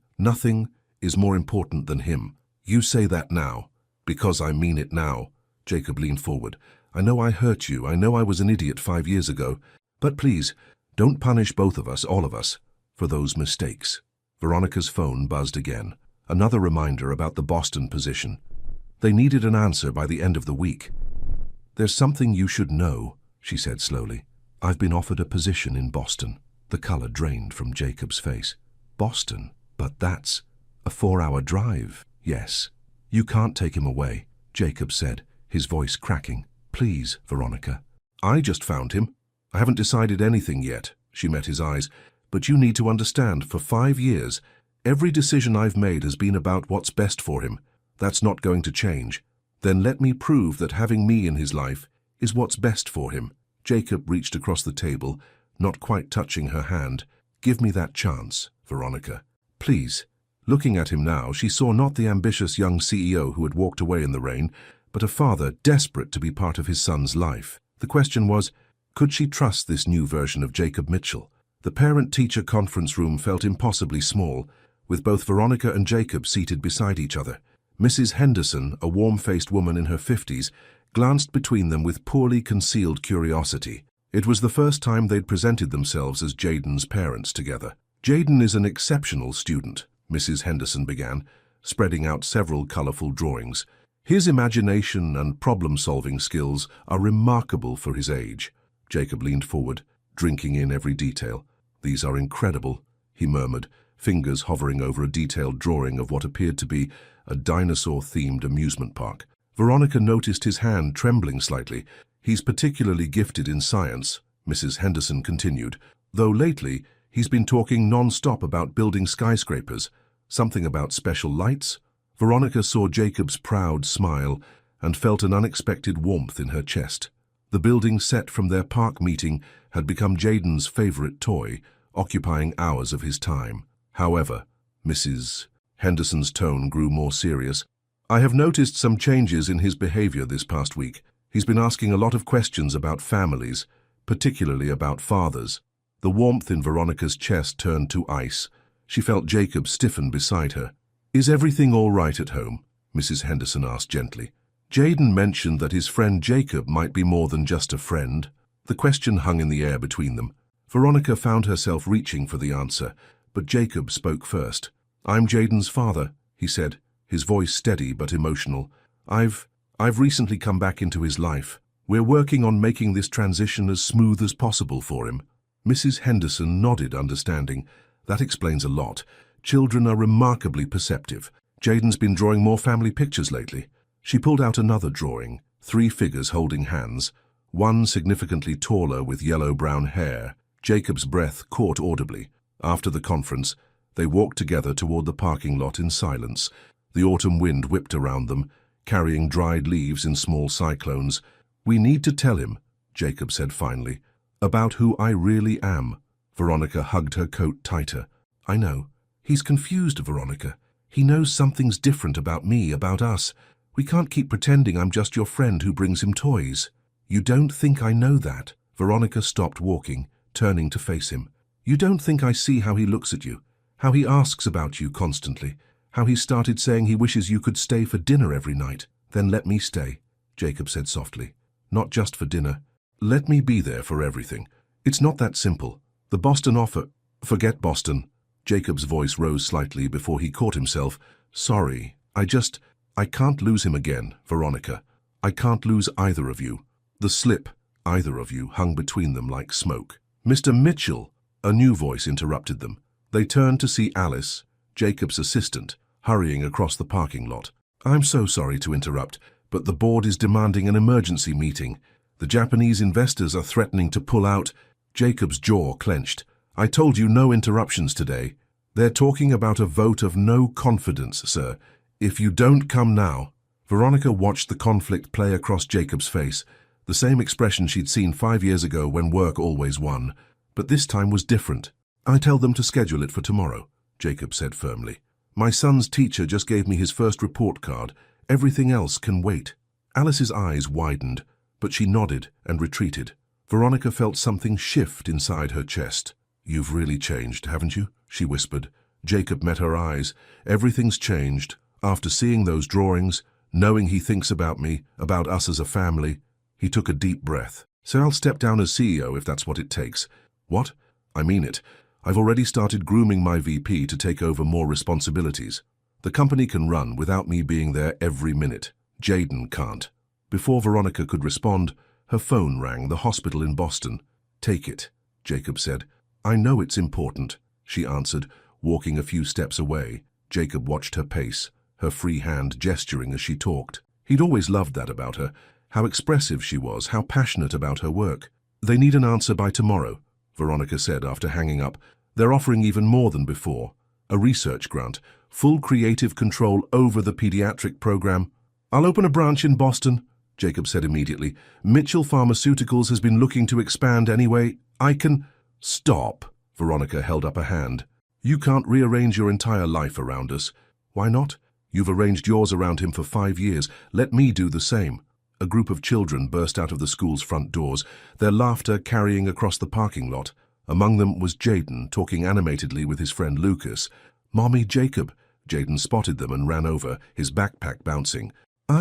is more important than him. You say that now, because I mean it now. Jacob leaned forward. I know I hurt you, I know I was an idiot 5 years ago, but please, don't punish both of us, all of us, for those mistakes. Veronica's phone buzzed again. Another reminder about the Boston position. They needed an answer by the end of the week. There's something you should know, she said slowly. I've been offered a position in Boston. The color drained from Jacob's face. Boston? But that's a 4-hour drive. Yes. You can't take him away, Jacob said, his voice cracking. Please, Veronica. I just found him. I haven't decided anything yet, she met his eyes. But you need to understand, for 5 years, every decision I've made has been about what's best for him. That's not going to change. Then let me prove that having me in his life is what's best for him. Jacob reached across the table, not quite touching her hand. Give me that chance, Veronica. Please. Looking at him now, she saw not the ambitious young CEO who had walked away in the rain, but a father desperate to be part of his son's life. The question was, could she trust this new version of Jacob Mitchell? The parent-teacher conference room felt impossibly small, with both Veronica and Jacob seated beside each other. Mrs. Henderson, a warm-faced woman in her 50s, glanced between them with poorly concealed curiosity. It was the first time they'd presented themselves as Jaden's parents together. Jaden is an exceptional student, Mrs. Henderson began, spreading out several colorful drawings. His imagination and problem-solving skills are remarkable for his age. Jacob leaned forward, drinking in every detail. These are incredible, he murmured, fingers hovering over a detailed drawing of what appeared to be a dinosaur-themed amusement park. Veronica noticed his hand trembling slightly. He's particularly gifted in science, Mrs. Henderson continued, though lately he's been talking non-stop about building skyscrapers. Something about special lights? Veronica saw Jacob's proud smile and felt an unexpected warmth in her chest. The building set from their park meeting had become Jaden's favorite toy, occupying hours of his time. However, Mrs. Henderson's tone grew more serious. I have noticed some changes in his behavior this past week. He's been asking a lot of questions about families, particularly about fathers. The warmth in Veronica's chest turned to ice. She felt Jacob stiffen beside her. Is everything all right at home? Mrs. Henderson asked gently. Jaden mentioned that his friend Jacob might be more than just a friend. The question hung in the air between them. Veronica found herself reaching for the answer, but Jacob spoke first. "I'm Jaden's father," he said, his voice steady but emotional. I've recently come back into his life. We're working on making this transition as smooth as possible for him." Mrs. Henderson nodded, understanding. That explains a lot. Children are remarkably perceptive. Jaden's been drawing more family pictures lately. She pulled out another drawing, 3 figures holding hands, one significantly taller with yellow-brown hair. Jacob's breath caught audibly. After the conference, they walked together toward the parking lot in silence. The autumn wind whipped around them, carrying dried leaves in small cyclones. "We need to tell him," Jacob said finally, "about who I really am." Veronica hugged her coat tighter. "I know. He's confused, Veronica. He knows something's different about me, about us. We can't keep pretending I'm just your friend who brings him toys." "You don't think I know that?" Veronica stopped walking, turning to face him. "You don't think I see how he looks at you, how he asks about you constantly, how he started saying he wishes you could stay for dinner every night?" "Then let me stay," Jacob said softly. "Not just for dinner. Let me be there for everything. It's not that simple. The Boston offer—" "Forget Boston." Jacob's voice rose slightly before he caught himself. "Sorry, I can't lose him again, Veronica. I can't lose either of you." The slip, "either of you," hung between them like smoke. "Mr. Mitchell," a new voice interrupted them. They turned to see Alice, Jacob's assistant, hurrying across the parking lot. "I'm so sorry to interrupt, but the board is demanding an emergency meeting. The Japanese investors are threatening to pull out." Jacob's jaw clenched. "I told you no interruptions today. They're talking about a vote of no confidence, sir. If you don't come now." Veronica watched the conflict play across Jacob's face, the same expression she'd seen 5 years ago when work always won. But this time was different. "I tell them to schedule it for tomorrow," Jacob said firmly. "My son's teacher just gave me his first report card. Everything else can wait." Alice's eyes widened, but she nodded and retreated. Veronica felt something shift inside her chest. "You've really changed, haven't you?" she whispered. Jacob met her eyes. "Everything's changed. After seeing those drawings, knowing he thinks about me, about us as a family." He took a deep breath. "So I'll step down as CEO if that's what it takes." "What?" "I mean it. I've already started grooming my VP to take over more responsibilities. The company can run without me being there every minute. Jaden can't." Before Veronica could respond, her phone rang, the hospital in Boston. "Take it," Jacob said. "I know it's important," she answered, walking a few steps away. Jacob watched her pace, her free hand gesturing as she talked. He'd always loved that about her, how expressive she was, how passionate about her work. "They need an answer by tomorrow," Veronica said after hanging up. "They're offering even more than before. A research grant, full creative control over the pediatric program." "I'll open a branch in Boston," Jacob said immediately. "Mitchell Pharmaceuticals has been looking to expand anyway. I can—" "Stop," Veronica held up a hand. "You can't rearrange your entire life around us." "Why not? You've arranged yours around him for 5 years. Let me do the same." A group of children burst out of the school's front doors, their laughter carrying across the parking lot. Among them was Jaden, talking animatedly with his friend Lucas. "Mommy, Jacob." Jaden spotted them and ran over, his backpack bouncing.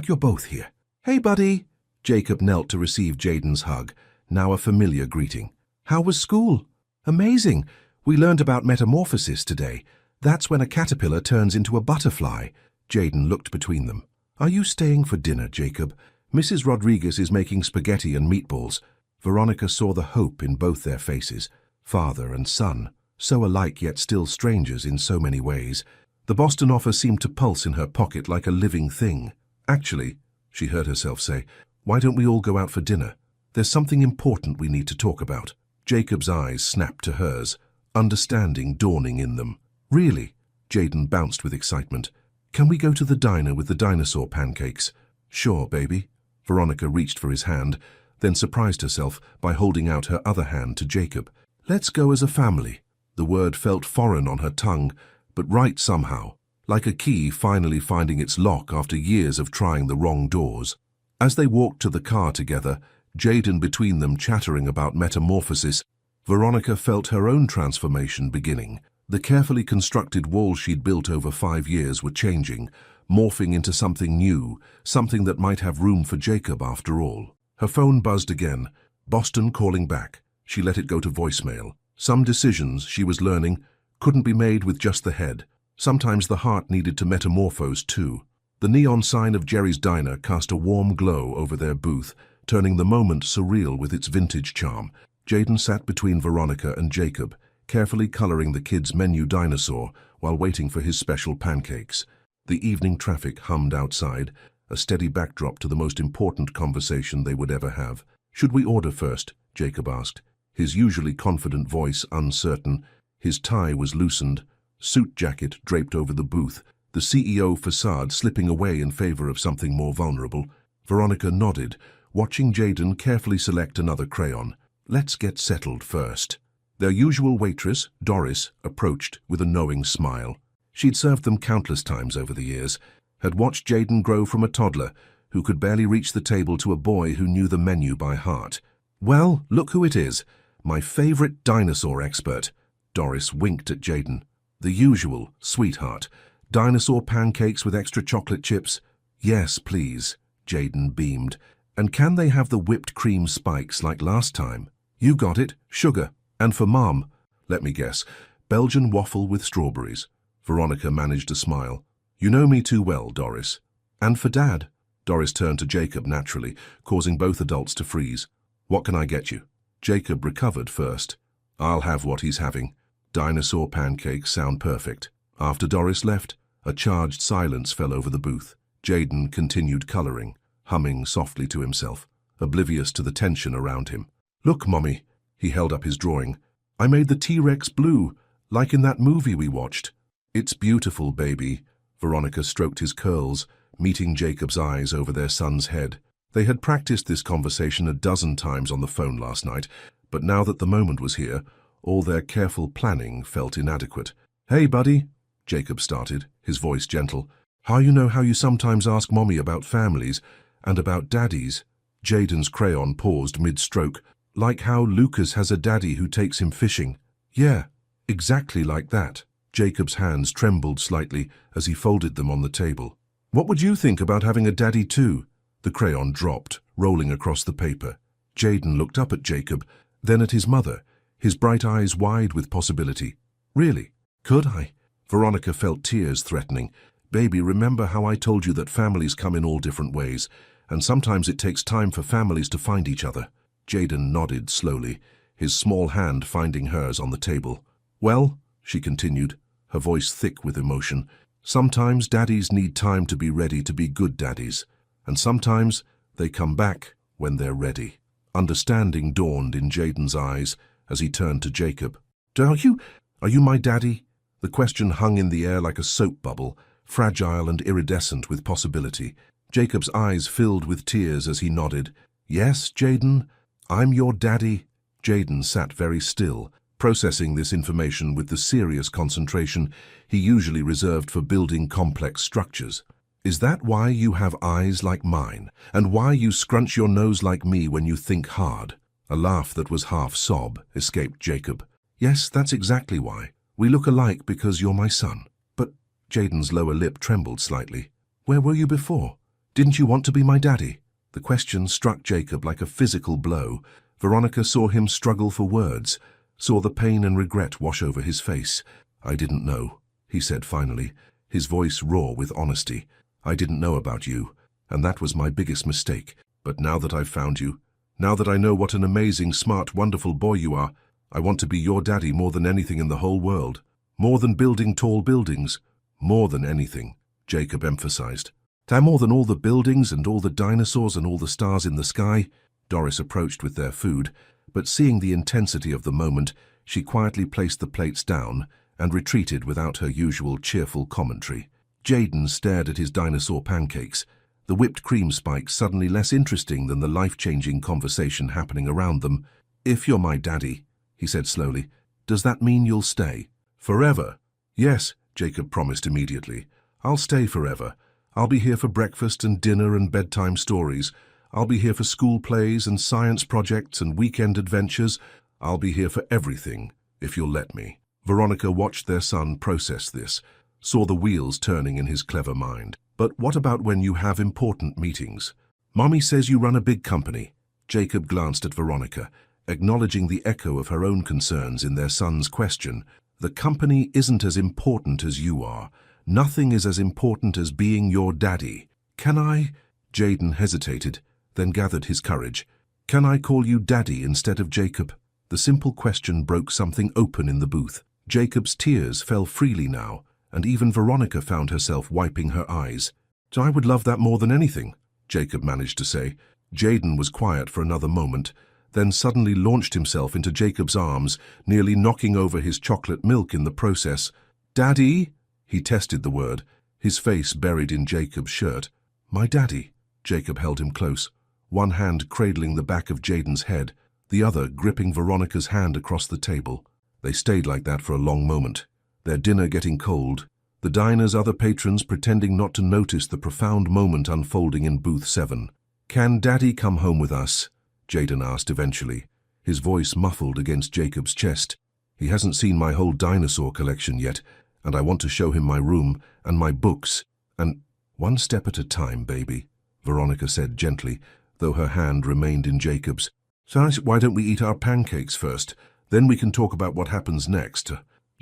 "You're both here." "Hey, buddy." Jacob knelt to receive Jaden's hug, now a familiar greeting. "How was school?" "Amazing. We learned about metamorphosis today. That's when a caterpillar turns into a butterfly." Jaden looked between them. "Are you staying for dinner, Jacob? Mrs. Rodriguez is making spaghetti and meatballs." Veronica saw the hope in both their faces, father and son, so alike yet still strangers in so many ways. The Boston offer seemed to pulse in her pocket like a living thing. "Actually," she heard herself say, "why don't we all go out for dinner? There's something important we need to talk about." Jacob's eyes snapped to hers, understanding dawning in them. "Really?" Jaden bounced with excitement. "Can we go to the diner with the dinosaur pancakes?" "Sure, baby." Veronica reached for his hand, then surprised herself by holding out her other hand to Jacob. "Let's go as a family." The word felt foreign on her tongue, but right somehow, like a key finally finding its lock after years of trying the wrong doors. As they walked to the car together, Jaden between them chattering about metamorphosis, Veronica felt her own transformation beginning. The carefully constructed walls she'd built over 5 years were changing, morphing into something new, something that might have room for Jacob after all. Her phone buzzed again. Boston calling back. She let it go to voicemail. Some decisions, she was learning, couldn't be made with just the head. Sometimes the heart needed to metamorphose too. The neon sign of Jerry's Diner cast a warm glow over their booth, turning the moment surreal with its vintage charm. Jayden sat between Veronica and Jacob, carefully coloring the kid's menu dinosaur while waiting for his special pancakes. The evening traffic hummed outside, a steady backdrop to the most important conversation they would ever have. "Should we order first?" Jacob asked, his usually confident voice uncertain. His tie was loosened, suit jacket draped over the booth, the CEO facade slipping away in favor of something more vulnerable. Veronica nodded, watching Jayden carefully select another crayon. "Let's get settled first." Their usual waitress, Doris, approached with a knowing smile. She'd served them countless times over the years, had watched Jayden grow from a toddler who could barely reach the table to a boy who knew the menu by heart. "Well, look who it is. My favorite dinosaur expert." Doris winked at Jayden. "The usual, sweetheart. Dinosaur pancakes with extra chocolate chips?" "Yes, please," Jayden beamed. "And can they have the whipped cream spikes like last time?" "You got it. Sugar. And for Mom, let me guess, Belgian waffle with strawberries." Veronica managed a smile. "You know me too well, Doris." "And for Dad?" Doris turned to Jacob naturally, causing both adults to freeze. "What can I get you?" Jacob recovered first. "I'll have what he's having. Dinosaur pancakes sound perfect." After Doris left, a charged silence fell over the booth. Jayden continued coloring, humming softly to himself, oblivious to the tension around him. "Look, Mommy." He held up his drawing. "I made the T-Rex blue, like in that movie we watched." "It's beautiful, baby." Veronica stroked his curls, meeting Jacob's eyes over their son's head. They had practiced this conversation a dozen times on the phone last night, but now that the moment was here, all their careful planning felt inadequate. "Hey, buddy," Jacob started, his voice gentle. "How you know how you sometimes ask Mommy about families and about daddies?" Jayden's crayon paused mid-stroke. "Like how Lucas has a daddy who takes him fishing." "Yeah, exactly like that." Jacob's hands trembled slightly as he folded them on the table. "What would you think about having a daddy too?" The crayon dropped, rolling across the paper. Jayden looked up at Jacob, then at his mother, his bright eyes wide with possibility. "Really? Could I?" Veronica felt tears threatening. "Baby, remember how I told you that families come in all different ways, and sometimes it takes time for families to find each other." Jayden nodded slowly, his small hand finding hers on the table. "Well," she continued, her voice thick with emotion, "sometimes daddies need time to be ready to be good daddies, and sometimes they come back when they're ready." Understanding dawned in Jayden's eyes as he turned to Jacob. Are you my daddy?" The question hung in the air like a soap bubble, fragile and iridescent with possibility. Jacob's eyes filled with tears as he nodded. "Yes, Jayden, I'm your daddy." Jayden sat very still, processing this information with the serious concentration he usually reserved for building complex structures. "Is that why you have eyes like mine, and why you scrunch your nose like me when you think hard?" A laugh that was half sob escaped Jacob. "Yes, that's exactly why. We look alike because you're my son." "But," Jayden's lower lip trembled slightly, "where were you before? Didn't you want to be my daddy?" The question struck Jacob like a physical blow. Veronica saw him struggle for words, saw the pain and regret wash over his face. "I didn't know," he said finally, his voice raw with honesty. "I didn't know about you, and that was my biggest mistake. But now that I've found you, now that I know what an amazing, smart, wonderful boy you are, I want to be your daddy more than anything in the whole world. More than building tall buildings. More than anything," Jacob emphasized. "More than all the buildings and all the dinosaurs and all the stars in the sky." Doris approached with their food, but seeing the intensity of the moment, she quietly placed the plates down and retreated without her usual cheerful commentary. Jayden stared at his dinosaur pancakes, the whipped cream spikes suddenly less interesting than the life-changing conversation happening around them. "If you're my daddy," he said slowly, "does that mean you'll stay?" "Forever." "Yes," Jacob promised immediately. "I'll stay forever. I'll be here for breakfast and dinner and bedtime stories. I'll be here for school plays and science projects and weekend adventures. I'll be here for everything, if you'll let me." Veronica watched their son process this, saw the wheels turning in his clever mind. But what about when you have important meetings? Mommy says you run a big company. Jacob glanced at Veronica, acknowledging the echo of her own concerns in their son's question. The company isn't as important as you are. Nothing is as important as being your daddy. Can I? Jaden hesitated, then gathered his courage. Can I call you daddy instead of Jacob? The simple question broke something open in the booth. Jacob's tears fell freely now, and even Veronica found herself wiping her eyes. I would love that more than anything, Jacob managed to say. Jaden was quiet for another moment, then suddenly launched himself into Jacob's arms, nearly knocking over his chocolate milk in the process. Daddy? He tested the word, his face buried in Jacob's shirt. My daddy. Jacob held him close, one hand cradling the back of Jaden's head, the other gripping Veronica's hand across the table. They stayed like that for a long moment, their dinner getting cold, the diner's other patrons pretending not to notice the profound moment unfolding in booth 7. Can Daddy come home with us? Jaden asked eventually, his voice muffled against Jacob's chest. He hasn't seen my whole dinosaur collection yet, and I want to show him my room and my books. And one step at a time, baby, Veronica said gently, though her hand remained in Jacob's. So why don't we eat our pancakes first? Then we can talk about what happens next.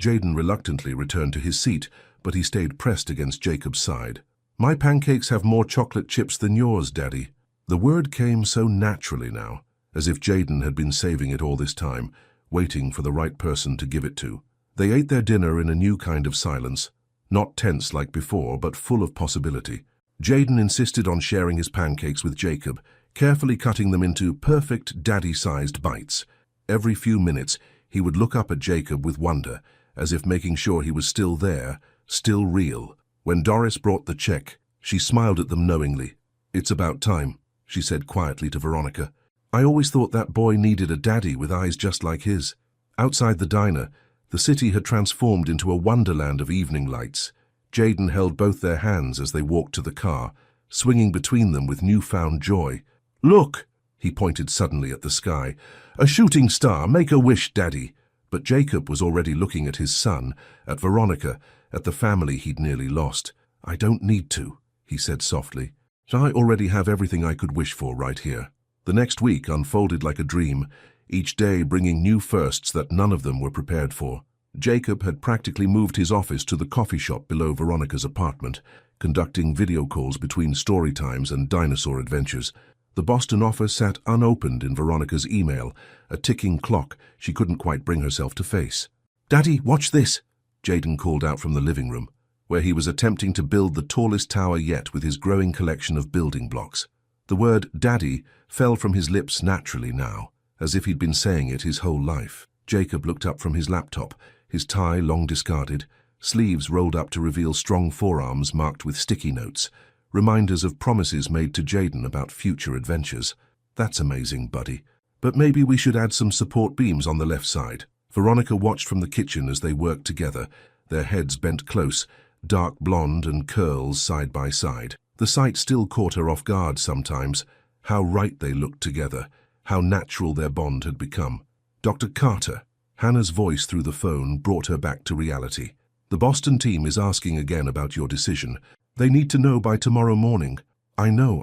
Jaden reluctantly returned to his seat, but he stayed pressed against Jacob's side. My pancakes have more chocolate chips than yours, Daddy. The word came so naturally now, as if Jaden had been saving it all this time, waiting for the right person to give it to. They ate their dinner in a new kind of silence, not tense like before, but full of possibility. Jaden insisted on sharing his pancakes with Jacob, carefully cutting them into perfect daddy-sized bites. Every few minutes, he would look up at Jacob with wonder, as if making sure he was still there, still real. When Doris brought the check, she smiled at them knowingly. It's about time, she said quietly to Veronica. I always thought that boy needed a daddy with eyes just like his. Outside the diner, the city had transformed into a wonderland of evening lights. Jaden held both their hands as they walked to the car, swinging between them with newfound joy. Look, he pointed suddenly at the sky. A shooting star, make a wish, Daddy. But Jacob was already looking at his son, at Veronica, at the family he'd nearly lost. I don't need to, he said softly. I already have everything I could wish for right here. The next week unfolded like a dream, each day bringing new firsts that none of them were prepared for. Jacob had practically moved his office to the coffee shop below Veronica's apartment, conducting video calls between story times and dinosaur adventures. The Boston office sat unopened in Veronica's email, a ticking clock she couldn't quite bring herself to face. Daddy, watch this, Jaden called out from the living room, where he was attempting to build the tallest tower yet with his growing collection of building blocks. The word Daddy fell from his lips naturally now, as if he'd been saying it his whole life. Jacob looked up from his laptop, his tie long discarded, sleeves rolled up to reveal strong forearms marked with sticky notes, reminders of promises made to Jaden about future adventures. That's amazing, buddy. But maybe we should add some support beams on the left side. Veronica watched from the kitchen as they worked together, their heads bent close, dark blonde and curls side by side. The sight still caught her off guard sometimes, how right they looked together, how natural their bond had become. Dr. Carter, Hannah's voice through the phone brought her back to reality. The Boston team is asking again about your decision. They need to know by tomorrow morning. I know,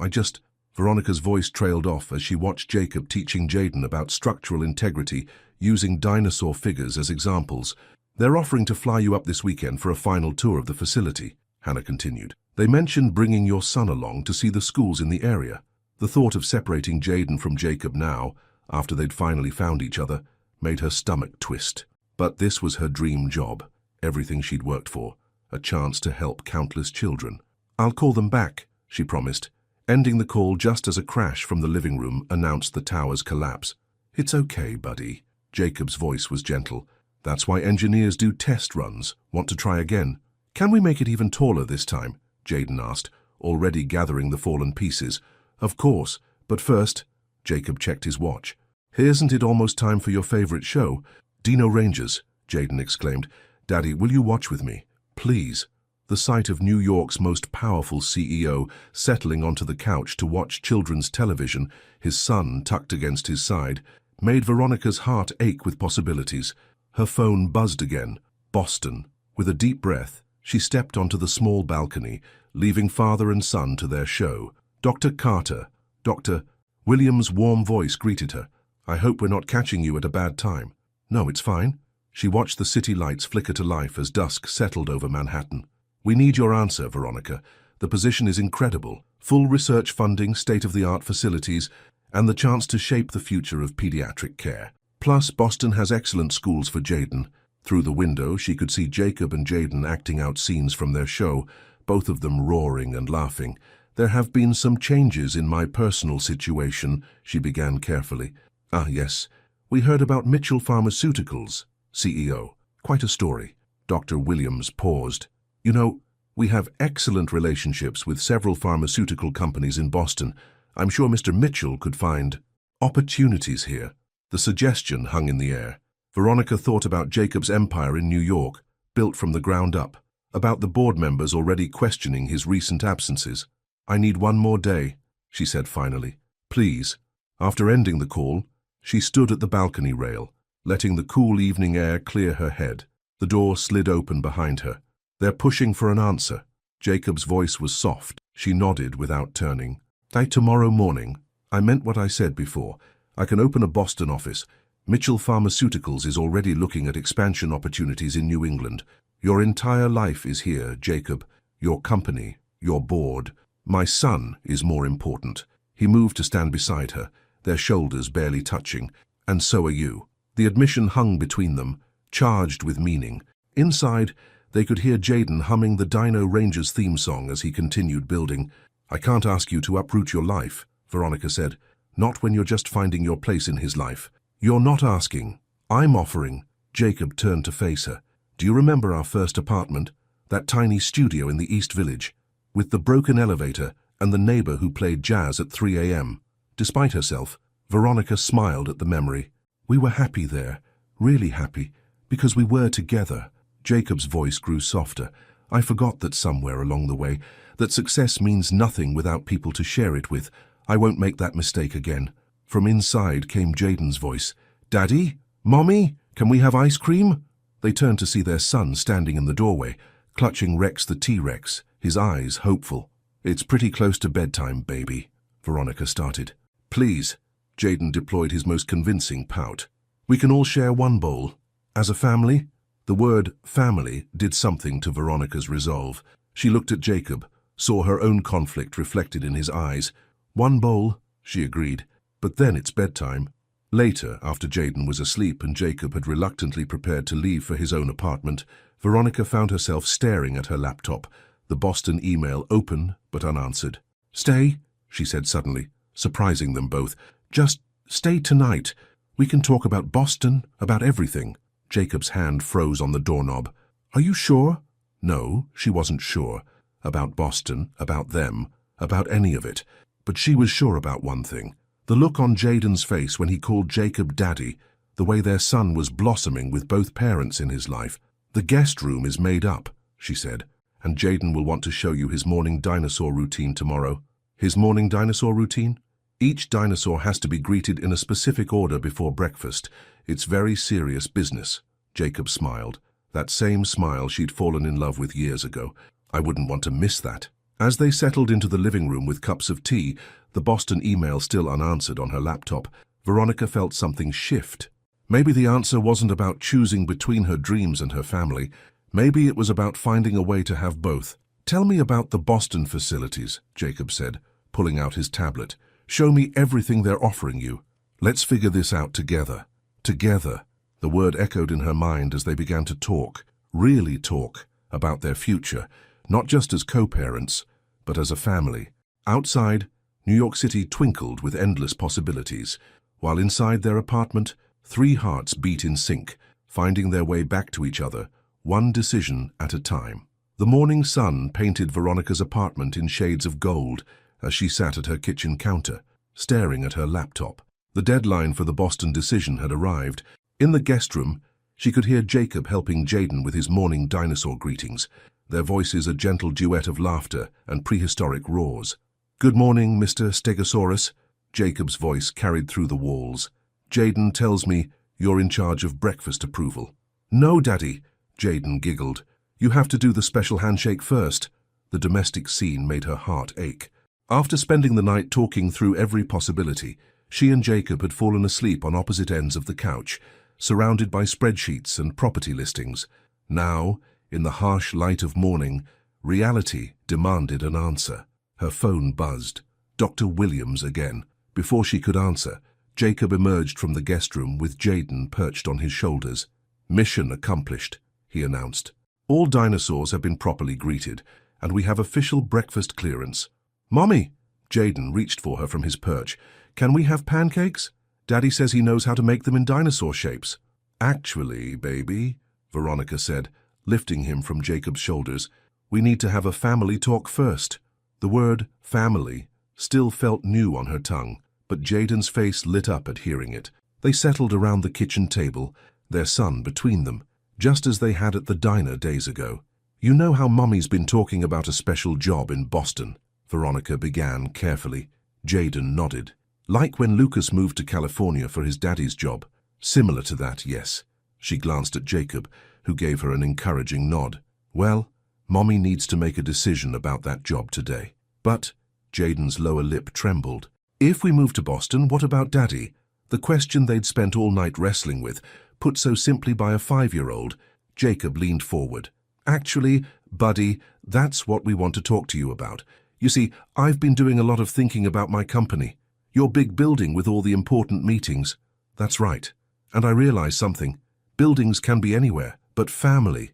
Veronica's voice trailed off as she watched Jacob teaching Jaden about structural integrity, using dinosaur figures as examples. They're offering to fly you up this weekend for a final tour of the facility, Hannah continued. They mentioned bringing your son along to see the schools in the area. The thought of separating Jaden from Jacob now, after they'd finally found each other, made her stomach twist. But this was her dream job, everything she'd worked for, a chance to help countless children. I'll call them back, she promised, ending the call just as a crash from the living room announced the tower's collapse. It's okay, buddy. Jacob's voice was gentle. That's why engineers do test runs. Want to try again? Can we make it even taller this time? Jaden asked, already gathering the fallen pieces. Of course, but first, Jacob checked his watch. Isn't it almost time for your favorite show? Dino Rangers, Jaden exclaimed. Daddy, will you watch with me? Please. The sight of New York's most powerful CEO settling onto the couch to watch children's television, his son tucked against his side, made Veronica's heart ache with possibilities. Her phone buzzed again. Boston. With a deep breath, she stepped onto the small balcony, leaving father and son to their show. Dr. Carter, Dr. Williams' warm voice greeted her. I hope we're not catching you at a bad time. No, it's fine. She watched the city lights flicker to life as dusk settled over Manhattan. We need your answer, Veronica. The position is incredible. Full research funding, state-of-the-art facilities, and the chance to shape the future of pediatric care. Plus, Boston has excellent schools for Jayden. Through the window, she could see Jacob and Jayden acting out scenes from their show, both of them roaring and laughing. There have been some changes in my personal situation, she began carefully. Ah, yes. We heard about Mitchell Pharmaceuticals, CEO. Quite a story. Dr. Williams paused. You know, we have excellent relationships with several pharmaceutical companies in Boston. I'm sure Mr. Mitchell could find opportunities here. The suggestion hung in the air. Veronica thought about Jacob's empire in New York, built from the ground up, about the board members already questioning his recent absences. I need one more day, she said finally. Please. After ending the call, she stood at the balcony rail, letting the cool evening air clear her head. The door slid open behind her. They're pushing for an answer. Jacob's voice was soft. She nodded without turning. By tomorrow morning. I meant what I said before. I can open a Boston office. Mitchell Pharmaceuticals is already looking at expansion opportunities in New England. Your entire life is here, Jacob. Your company, your board. My son is more important. He moved to stand beside her, their shoulders barely touching. And so are you. The admission hung between them, charged with meaning. Inside, they could hear Jayden humming the Dino Rangers theme song as he continued building. I can't ask you to uproot your life, Veronica said. Not when you're just finding your place in his life. You're not asking. I'm offering. Jacob turned to face her. Do you remember our first apartment? That tiny studio in the East Village? With the broken elevator and the neighbor who played jazz at 3 a.m. Despite herself, Veronica smiled at the memory. We were happy there, really happy, because we were together. Jacob's voice grew softer. I forgot that somewhere along the way, that success means nothing without people to share it with. I won't make that mistake again. From inside came Jayden's voice. Daddy? Mommy? Can we have ice cream? They turned to see their son standing in the doorway, clutching Rex the T-Rex, his eyes hopeful. It's pretty close to bedtime, baby, Veronica started. Please. Jayden deployed his most convincing pout. We can all share one bowl. As a family? The word family did something to Veronica's resolve. She looked at Jacob, saw her own conflict reflected in his eyes. One bowl, she agreed. But then it's bedtime. Later, after Jayden was asleep and Jacob had reluctantly prepared to leave for his own apartment, Veronica found herself staring at her laptop, the Boston email open but unanswered. Stay, she said suddenly, surprising them both. Just stay tonight. We can talk about Boston, about everything. Jacob's hand froze on the doorknob. Are you sure? No, she wasn't sure. About Boston, about them, about any of it. But she was sure about one thing. The look on Jayden's face when he called Jacob Daddy, the way their son was blossoming with both parents in his life. The guest room is made up, she said, and Jayden will want to show you his morning dinosaur routine tomorrow. His morning dinosaur routine? Each dinosaur has to be greeted in a specific order before breakfast. It's very serious business. Jacob smiled. That same smile she'd fallen in love with years ago. I wouldn't want to miss that. As they settled into the living room with cups of tea, the Boston email still unanswered on her laptop, Veronica felt something shift. Maybe the answer wasn't about choosing between her dreams and her family. Maybe it was about finding a way to have both. Tell me about the Boston facilities, Jacob said, pulling out his tablet. Show me everything they're offering you. Let's figure this out together. Together. The word echoed in her mind as they began to talk, really talk, about their future, not just as co-parents, but as a family. Outside, New York City twinkled with endless possibilities, while inside their apartment, 3 hearts beat in sync, finding their way back to each other, one decision at a time. The morning sun painted Veronica's apartment in shades of gold as she sat at her kitchen counter, staring at her laptop. The deadline for the Boston decision had arrived. In the guest room, she could hear Jacob helping Jayden with his morning dinosaur greetings, their voices a gentle duet of laughter and prehistoric roars. Good morning, Mr. Stegosaurus, Jacob's voice carried through the walls. Jayden tells me you're in charge of breakfast approval. No, Daddy, Jayden giggled. You have to do the special handshake first. The domestic scene made her heart ache. After spending the night talking through every possibility, she and Jacob had fallen asleep on opposite ends of the couch, surrounded by spreadsheets and property listings. Now, in the harsh light of morning, reality demanded an answer. Her phone buzzed. Dr. Williams again. Before she could answer, Jacob emerged from the guest room with Jayden perched on his shoulders. "Mission accomplished," he announced. "All dinosaurs have been properly greeted, and we have official breakfast clearance." "Mommy!" Jayden reached for her from his perch. "Can we have pancakes? Daddy says he knows how to make them in dinosaur shapes." "Actually, baby," Veronica said, lifting him from Jacob's shoulders, "we need to have a family talk first." The word family still felt new on her tongue, but Jayden's face lit up at hearing it. They settled around the kitchen table, their son between them, just as they had at the diner days ago. "You know how Mommy's been talking about a special job in Boston?" Veronica began carefully. Jayden nodded. "Like when Lucas moved to California for his daddy's job. Similar to that, yes." She glanced at Jacob, who gave her an encouraging nod. "Well, Mommy needs to make a decision about that job today." "But," Jayden's lower lip trembled, "if we move to Boston, what about Daddy?" The question they'd spent all night wrestling with, put so simply by a 5-year-old. Jacob leaned forward. "Actually, buddy, that's what we want to talk to you about. You see, I've been doing a lot of thinking about my company. Your big building with all the important meetings." "That's right. And I realize something. Buildings can be anywhere, but family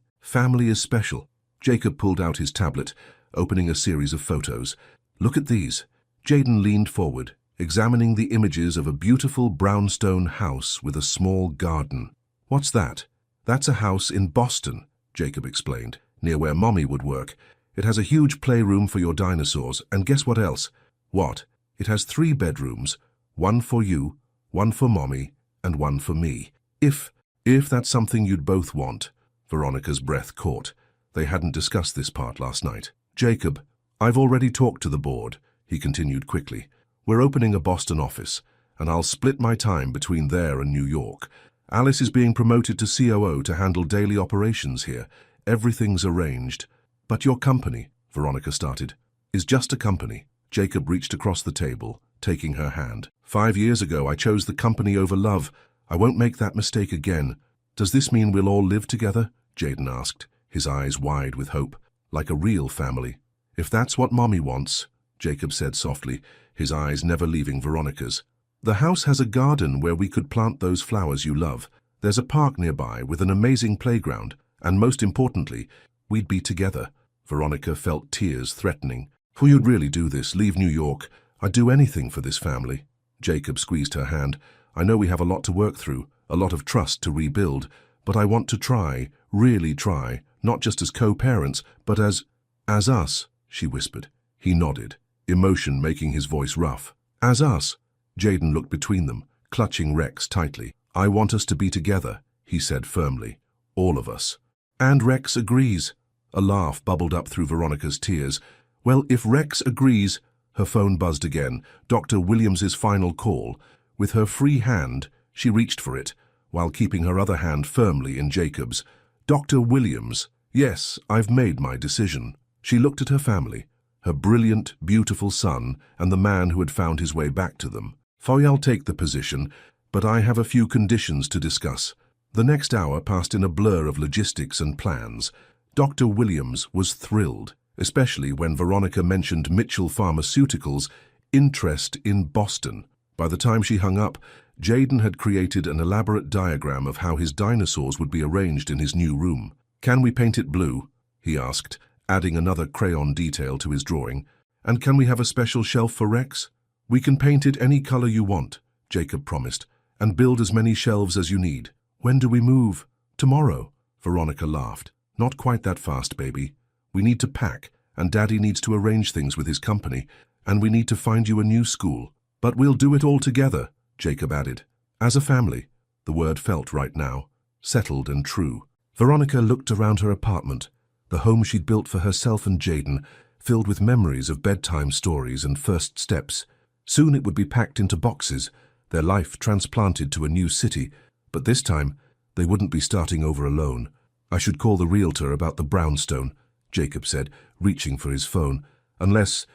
is special." Jacob pulled out his tablet, opening a series of photos. "Look at these." Jayden leaned forward, examining the images of a beautiful brownstone house with a small garden. "What's that?" "That's a house in Boston," Jacob explained, "near where Mommy would work. It has a huge playroom for your dinosaurs, and guess what else?" "What?" "It has 3 bedrooms, one for you, one for Mommy, and one for me. If that's something you'd both want." Veronica's breath caught. They hadn't discussed this part last night. "Jacob, I've already talked to the board," he continued quickly. "We're opening a Boston office, and I'll split my time between there and New York. Alice is being promoted to COO to handle daily operations here. Everything's arranged." "But your company," Veronica started, "is just a company." Jacob reached across the table, taking her hand. "5 years ago, I chose the company over love. I won't make that mistake again." "Does this mean we'll all live together?" Jayden asked, his eyes wide with hope. "Like a real family." "If that's what Mommy wants," Jacob said softly, his eyes never leaving Veronica's. "The house has a garden where we could plant those flowers you love. There's a park nearby with an amazing playground, and most importantly, we'd be together." Veronica felt tears threatening. "If you'd really do this, leave New York. I'd do anything for this family." Jacob squeezed her hand. "I know we have a lot to work through, a lot of trust to rebuild, but I want to try, really try, not just as co-parents, but as us," she whispered. He nodded, emotion making his voice rough. "As us." Jayden looked between them, clutching Rex tightly. "I want us to be together," he said firmly. "All of us." "And Rex agrees." A laugh bubbled up through Veronica's tears. "Well, if Rex agrees..." Her phone buzzed again, Dr. Williams's final call. With her free hand, she reached for it, while keeping her other hand firmly in Jacob's. "Dr. Williams, yes, I've made my decision." She looked at her family, her brilliant, beautiful son, and the man who had found his way back to them. "I'll take the position, but I have a few conditions to discuss." The next hour passed in a blur of logistics and plans. Dr. Williams was thrilled, especially when Veronica mentioned Mitchell Pharmaceuticals' interest in Boston. By the time she hung up, Jayden had created an elaborate diagram of how his dinosaurs would be arranged in his new room. "Can we paint it blue?" he asked, adding another crayon detail to his drawing. "And can we have a special shelf for Rex?" "We can paint it any color you want," Jacob promised, "and build as many shelves as you need." "When do we move?" "Tomorrow," Veronica laughed. "Not quite that fast, baby. We need to pack, and Daddy needs to arrange things with his company, and we need to find you a new school. But we'll do it all together," Jacob added. "As a family." The word felt right now, settled and true. Veronica looked around her apartment, the home she'd built for herself and Jayden, filled with memories of bedtime stories and first steps. Soon it would be packed into boxes, their life transplanted to a new city, but this time they wouldn't be starting over alone. "I should call the realtor about the brownstone," Jacob said, reaching for his phone. Unless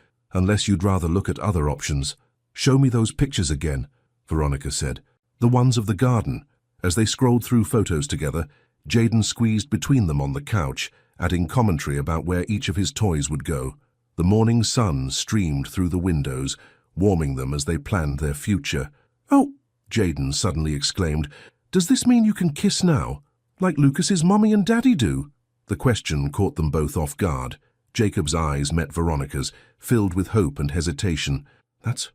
you'd rather look at other options. Show me those pictures again, Veronica said. The ones of the garden. As they scrolled through photos together, Jayden squeezed between them on the couch, adding commentary about where each of his toys would go. The morning sun streamed through the windows, warming them as they planned their future. "Oh," Jayden suddenly exclaimed, "does this mean you can kiss now? Like Lucas's mommy and daddy do?" The question caught them both off guard. Jacob's eyes met Veronica's, filled with hope and hesitation. That's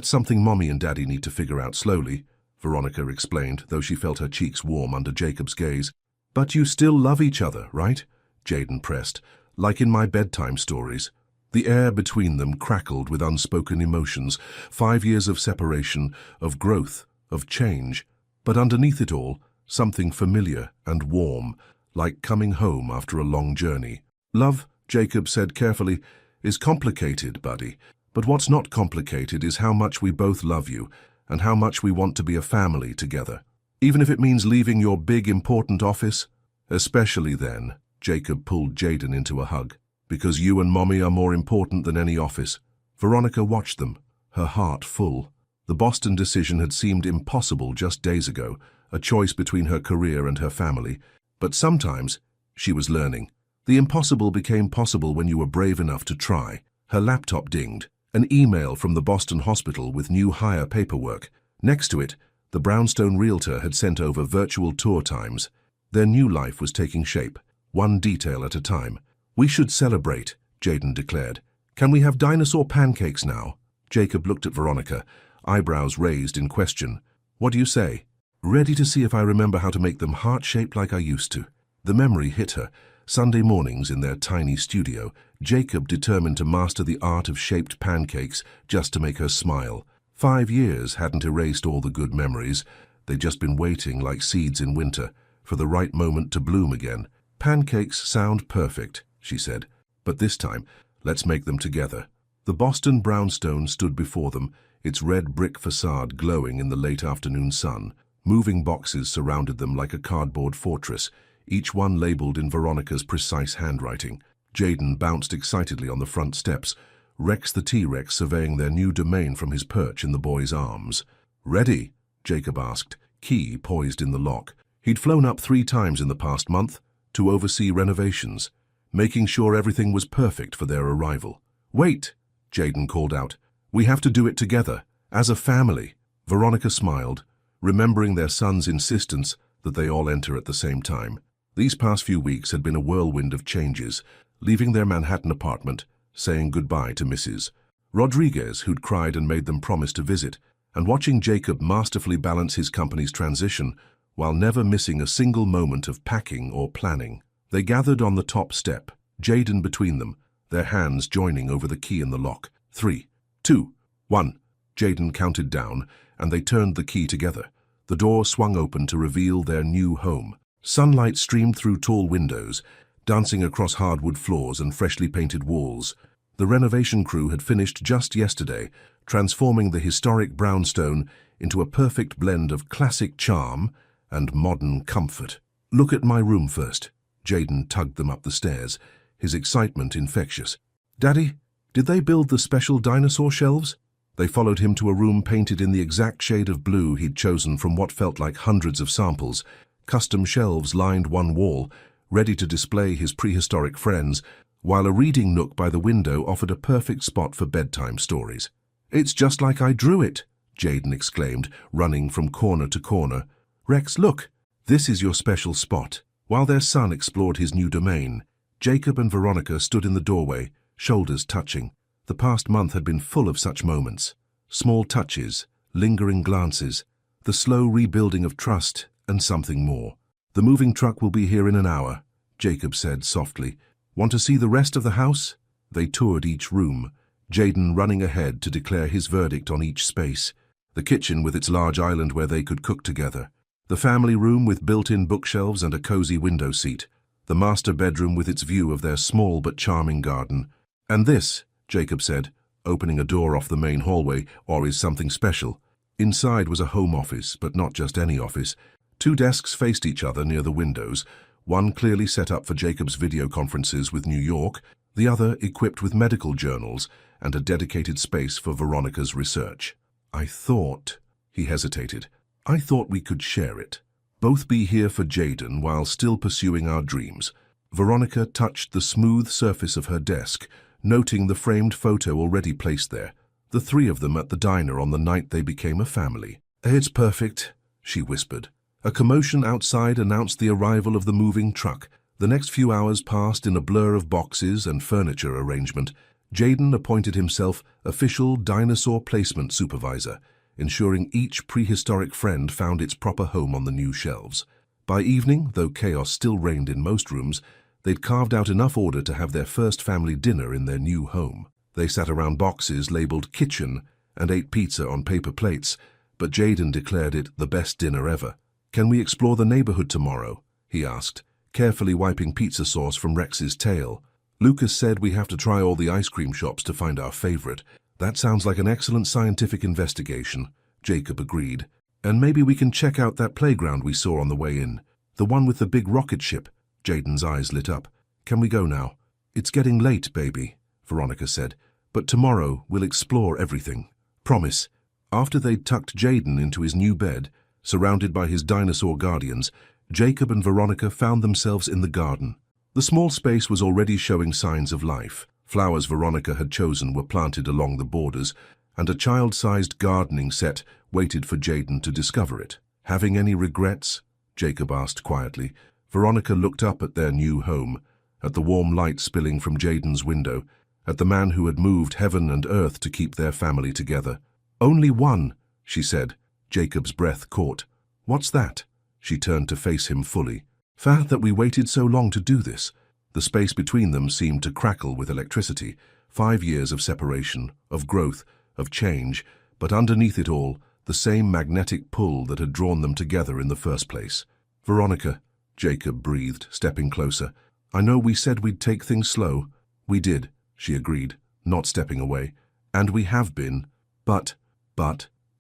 something mommy and daddy need to figure out slowly," Veronica explained, though she felt her cheeks warm under Jacob's gaze. "But you still love each other, right?" Jayden pressed. "Like in my bedtime stories." The air between them crackled with unspoken emotions, 5 years of separation, of growth, of change. But underneath it all, something familiar and warm, like coming home after a long journey. "Love," Jacob said carefully, "is complicated, buddy. But what's not complicated is how much we both love you and how much we want to be a family together. Even if it means leaving your big, important office. Especially then," Jacob pulled Jayden into a hug, "because you and mommy are more important than any office." Veronica watched them, her heart full. The Boston decision had seemed impossible just days ago, a choice between her career and her family. But sometimes, she was learning, the impossible became possible when you were brave enough to try. Her laptop dinged, an email from the Boston hospital with new hire paperwork. Next to it, the Brownstone realtor had sent over virtual tour times. Their new life was taking shape, one detail at a time. "We should celebrate," Jayden declared. "Can we have dinosaur pancakes now?" Jacob looked at Veronica, eyebrows raised in question. "What do you say?" "Ready to see if I remember how to make them heart-shaped like I used to." The memory hit her. Sunday mornings in their tiny studio, Jacob determined to master the art of shaped pancakes just to make her smile. 5 years hadn't erased all the good memories. They'd just been waiting like seeds in winter, for the right moment to bloom again. "Pancakes sound perfect," she said. "But this time, let's make them together." The Boston Brownstone stood before them, its red brick facade glowing in the late afternoon sun. Moving boxes surrounded them like a cardboard fortress, each one labeled in Veronica's precise handwriting. Jayden bounced excitedly on the front steps, Rex the T-Rex surveying their new domain from his perch in the boy's arms. "Ready?" Jacob asked, key poised in the lock. He'd flown up 3 times in the past month to oversee renovations, making sure everything was perfect for their arrival. "Wait," Jayden called out. "We have to do it together, as a family." Veronica smiled, remembering their son's insistence that they all enter at the same time. These past few weeks had been a whirlwind of changes, leaving their Manhattan apartment, saying goodbye to Mrs. Rodriguez, who'd cried and made them promise to visit, and watching Jacob masterfully balance his company's transition while never missing a single moment of packing or planning. They gathered on the top step, Jayden between them, their hands joining over the key in the lock. 3, 2, 1. Jayden counted down, and they turned the key together. The door swung open to reveal their new home. Sunlight streamed through tall windows, dancing across hardwood floors and freshly painted walls. The renovation crew had finished just yesterday, transforming the historic brownstone into a perfect blend of classic charm and modern comfort. "Look at my room first." Jayden tugged them up the stairs, his excitement infectious. "Daddy, did they build the special dinosaur shelves?" They followed him to a room painted in the exact shade of blue he'd chosen from what felt like hundreds of samples. Custom shelves lined one wall, ready to display his prehistoric friends, while a reading nook by the window offered a perfect spot for bedtime stories. "It's just like I drew it," Jayden exclaimed, running from corner to corner. "Rex, look, this is your special spot." While their son explored his new domain, Jacob and Veronica stood in the doorway, shoulders touching. The past month had been full of such moments. Small touches, lingering glances, the slow rebuilding of trust, and something more. "The moving truck will be here in an hour," Jacob said softly. "Want to see the rest of the house?" They toured each room, Jayden running ahead to declare his verdict on each space. The kitchen with its large island where they could cook together. The family room with built-in bookshelves and a cozy window seat. The master bedroom with its view of their small but charming garden. "And this," Jacob said, opening a door off the main hallway, "or is something special." Inside was a home office, but not just any office. 2 desks faced each other near the windows, one clearly set up for Jacob's video conferences with New York, the other equipped with medical journals and a dedicated space for Veronica's research. I thought, he hesitated, I thought we could share it. Both be here for Jayden while still pursuing our dreams. Veronica touched the smooth surface of her desk, noting the framed photo already placed there, the three of them at the diner on the night they became a family. It's perfect, she whispered. A commotion outside announced the arrival of the moving truck. The next few hours passed in a blur of boxes and furniture arrangement. Jayden appointed himself official dinosaur placement supervisor, ensuring each prehistoric friend found its proper home on the new shelves. By evening, though chaos still reigned in most rooms, they'd carved out enough order to have their first family dinner in their new home. They sat around boxes labeled kitchen and ate pizza on paper plates, but Jayden declared it the best dinner ever. Can we explore the neighborhood tomorrow? He asked, carefully wiping pizza sauce from Rex's tail. Lucas said we have to try all the ice cream shops to find our favorite. That sounds like an excellent scientific investigation, Jacob agreed. And maybe we can check out that playground we saw on the way in. The one with the big rocket ship. Jayden's eyes lit up. Can we go now? It's getting late, baby, Veronica said. But tomorrow we'll explore everything. Promise. After they'd tucked Jayden into his new bed, surrounded by his dinosaur guardians, Jacob and Veronica found themselves in the garden. The small space was already showing signs of life. Flowers Veronica had chosen were planted along the borders, and a child-sized gardening set waited for Jayden to discover it. Having any regrets? Jacob asked quietly. Veronica looked up at their new home, at the warm light spilling from Jayden's window, at the man who had moved heaven and earth to keep their family together. Only one, she said. Jacob's breath caught. What's that? She turned to face him fully. Fact that we waited so long to do this. The space between them seemed to crackle with electricity. 5 years of separation, of growth, of change, but underneath it all, the same magnetic pull that had drawn them together in the first place. Veronica, Jacob breathed, stepping closer. I know we said we'd take things slow. We did, she agreed, not stepping away. And we have been. But,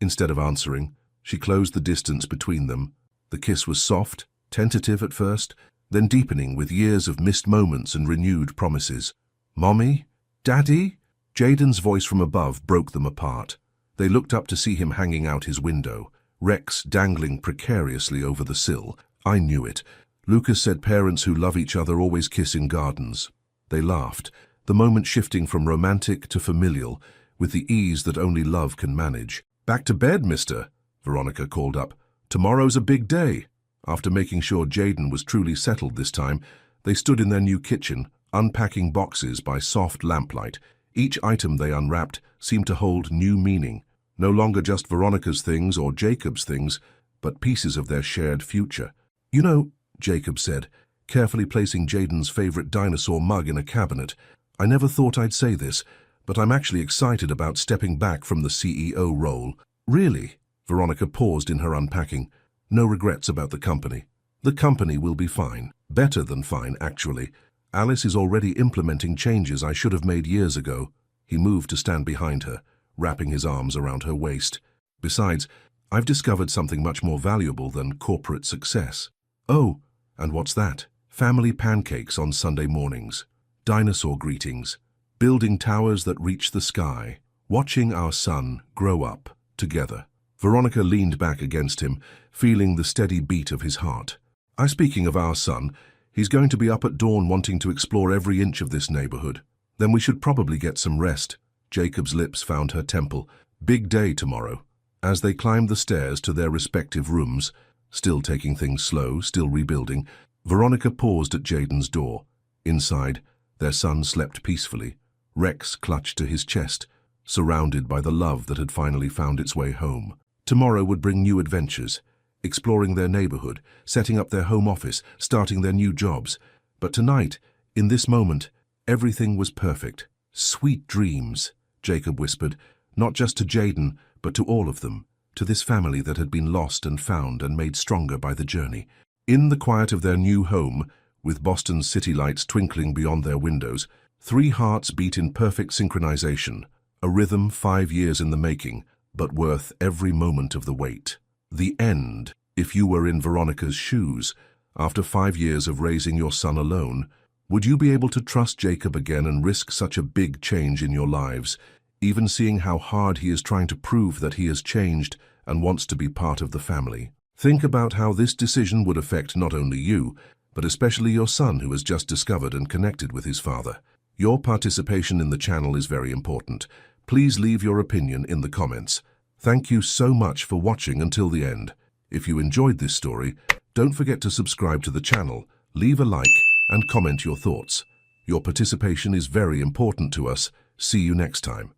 instead of answering, she closed the distance between them. The kiss was soft, tentative at first, then deepening with years of missed moments and renewed promises. Mommy? Daddy? Jayden's voice from above broke them apart. They looked up to see him hanging out his window, Rex dangling precariously over the sill. I knew it. Lucas said parents who love each other always kiss in gardens. They laughed, the moment shifting from romantic to familial, with the ease that only love can manage. Back to bed, mister, Veronica called up. Tomorrow's a big day. After making sure Jayden was truly settled this time, they stood in their new kitchen, unpacking boxes by soft lamplight. Each item they unwrapped seemed to hold new meaning, no longer just Veronica's things or Jacob's things, but pieces of their shared future. You know, Jacob said, carefully placing Jayden's favorite dinosaur mug in a cabinet, I never thought I'd say this, but I'm actually excited about stepping back from the CEO role. Really? Veronica paused in her unpacking. No regrets about the company. The company will be fine. Better than fine, actually. Alice is already implementing changes I should have made years ago. He moved to stand behind her, wrapping his arms around her waist. Besides, I've discovered something much more valuable than corporate success. Oh, and what's that? Family pancakes on Sunday mornings. Dinosaur greetings. Building towers that reach the sky. Watching our son grow up together. Veronica leaned back against him, feeling the steady beat of his heart. Speaking of our son, he's going to be up at dawn wanting to explore every inch of this neighborhood. Then we should probably get some rest. Jacob's lips found her temple. Big day tomorrow. As they climbed the stairs to their respective rooms, still taking things slow, still rebuilding, Veronica paused at Jayden's door. Inside, their son slept peacefully. Rex clutched to his chest, surrounded by the love that had finally found its way home. Tomorrow would bring new adventures, exploring their neighborhood, setting up their home office, starting their new jobs. But tonight, in this moment, everything was perfect. Sweet dreams, Jacob whispered, not just to Jayden, but to all of them, to this family that had been lost and found and made stronger by the journey. In the quiet of their new home, with Boston's city lights twinkling beyond their windows, 3 hearts beat in perfect synchronization, a rhythm 5 years in the making, but worth every moment of the wait. The end, if you were in Veronica's shoes, after 5 years of raising your son alone, Would you be able to trust Jacob again and risk such a big change in your lives, even seeing how hard he is trying to prove that he has changed and wants to be part of the family? Think about how this decision would affect not only you, but especially your son who has just discovered and connected with his father. Your participation in the channel is very important. Please leave your opinion in the comments. Thank you so much for watching until the end. If you enjoyed this story, don't forget to subscribe to the channel, leave a like, and comment your thoughts. Your participation is very important to us. See you next time.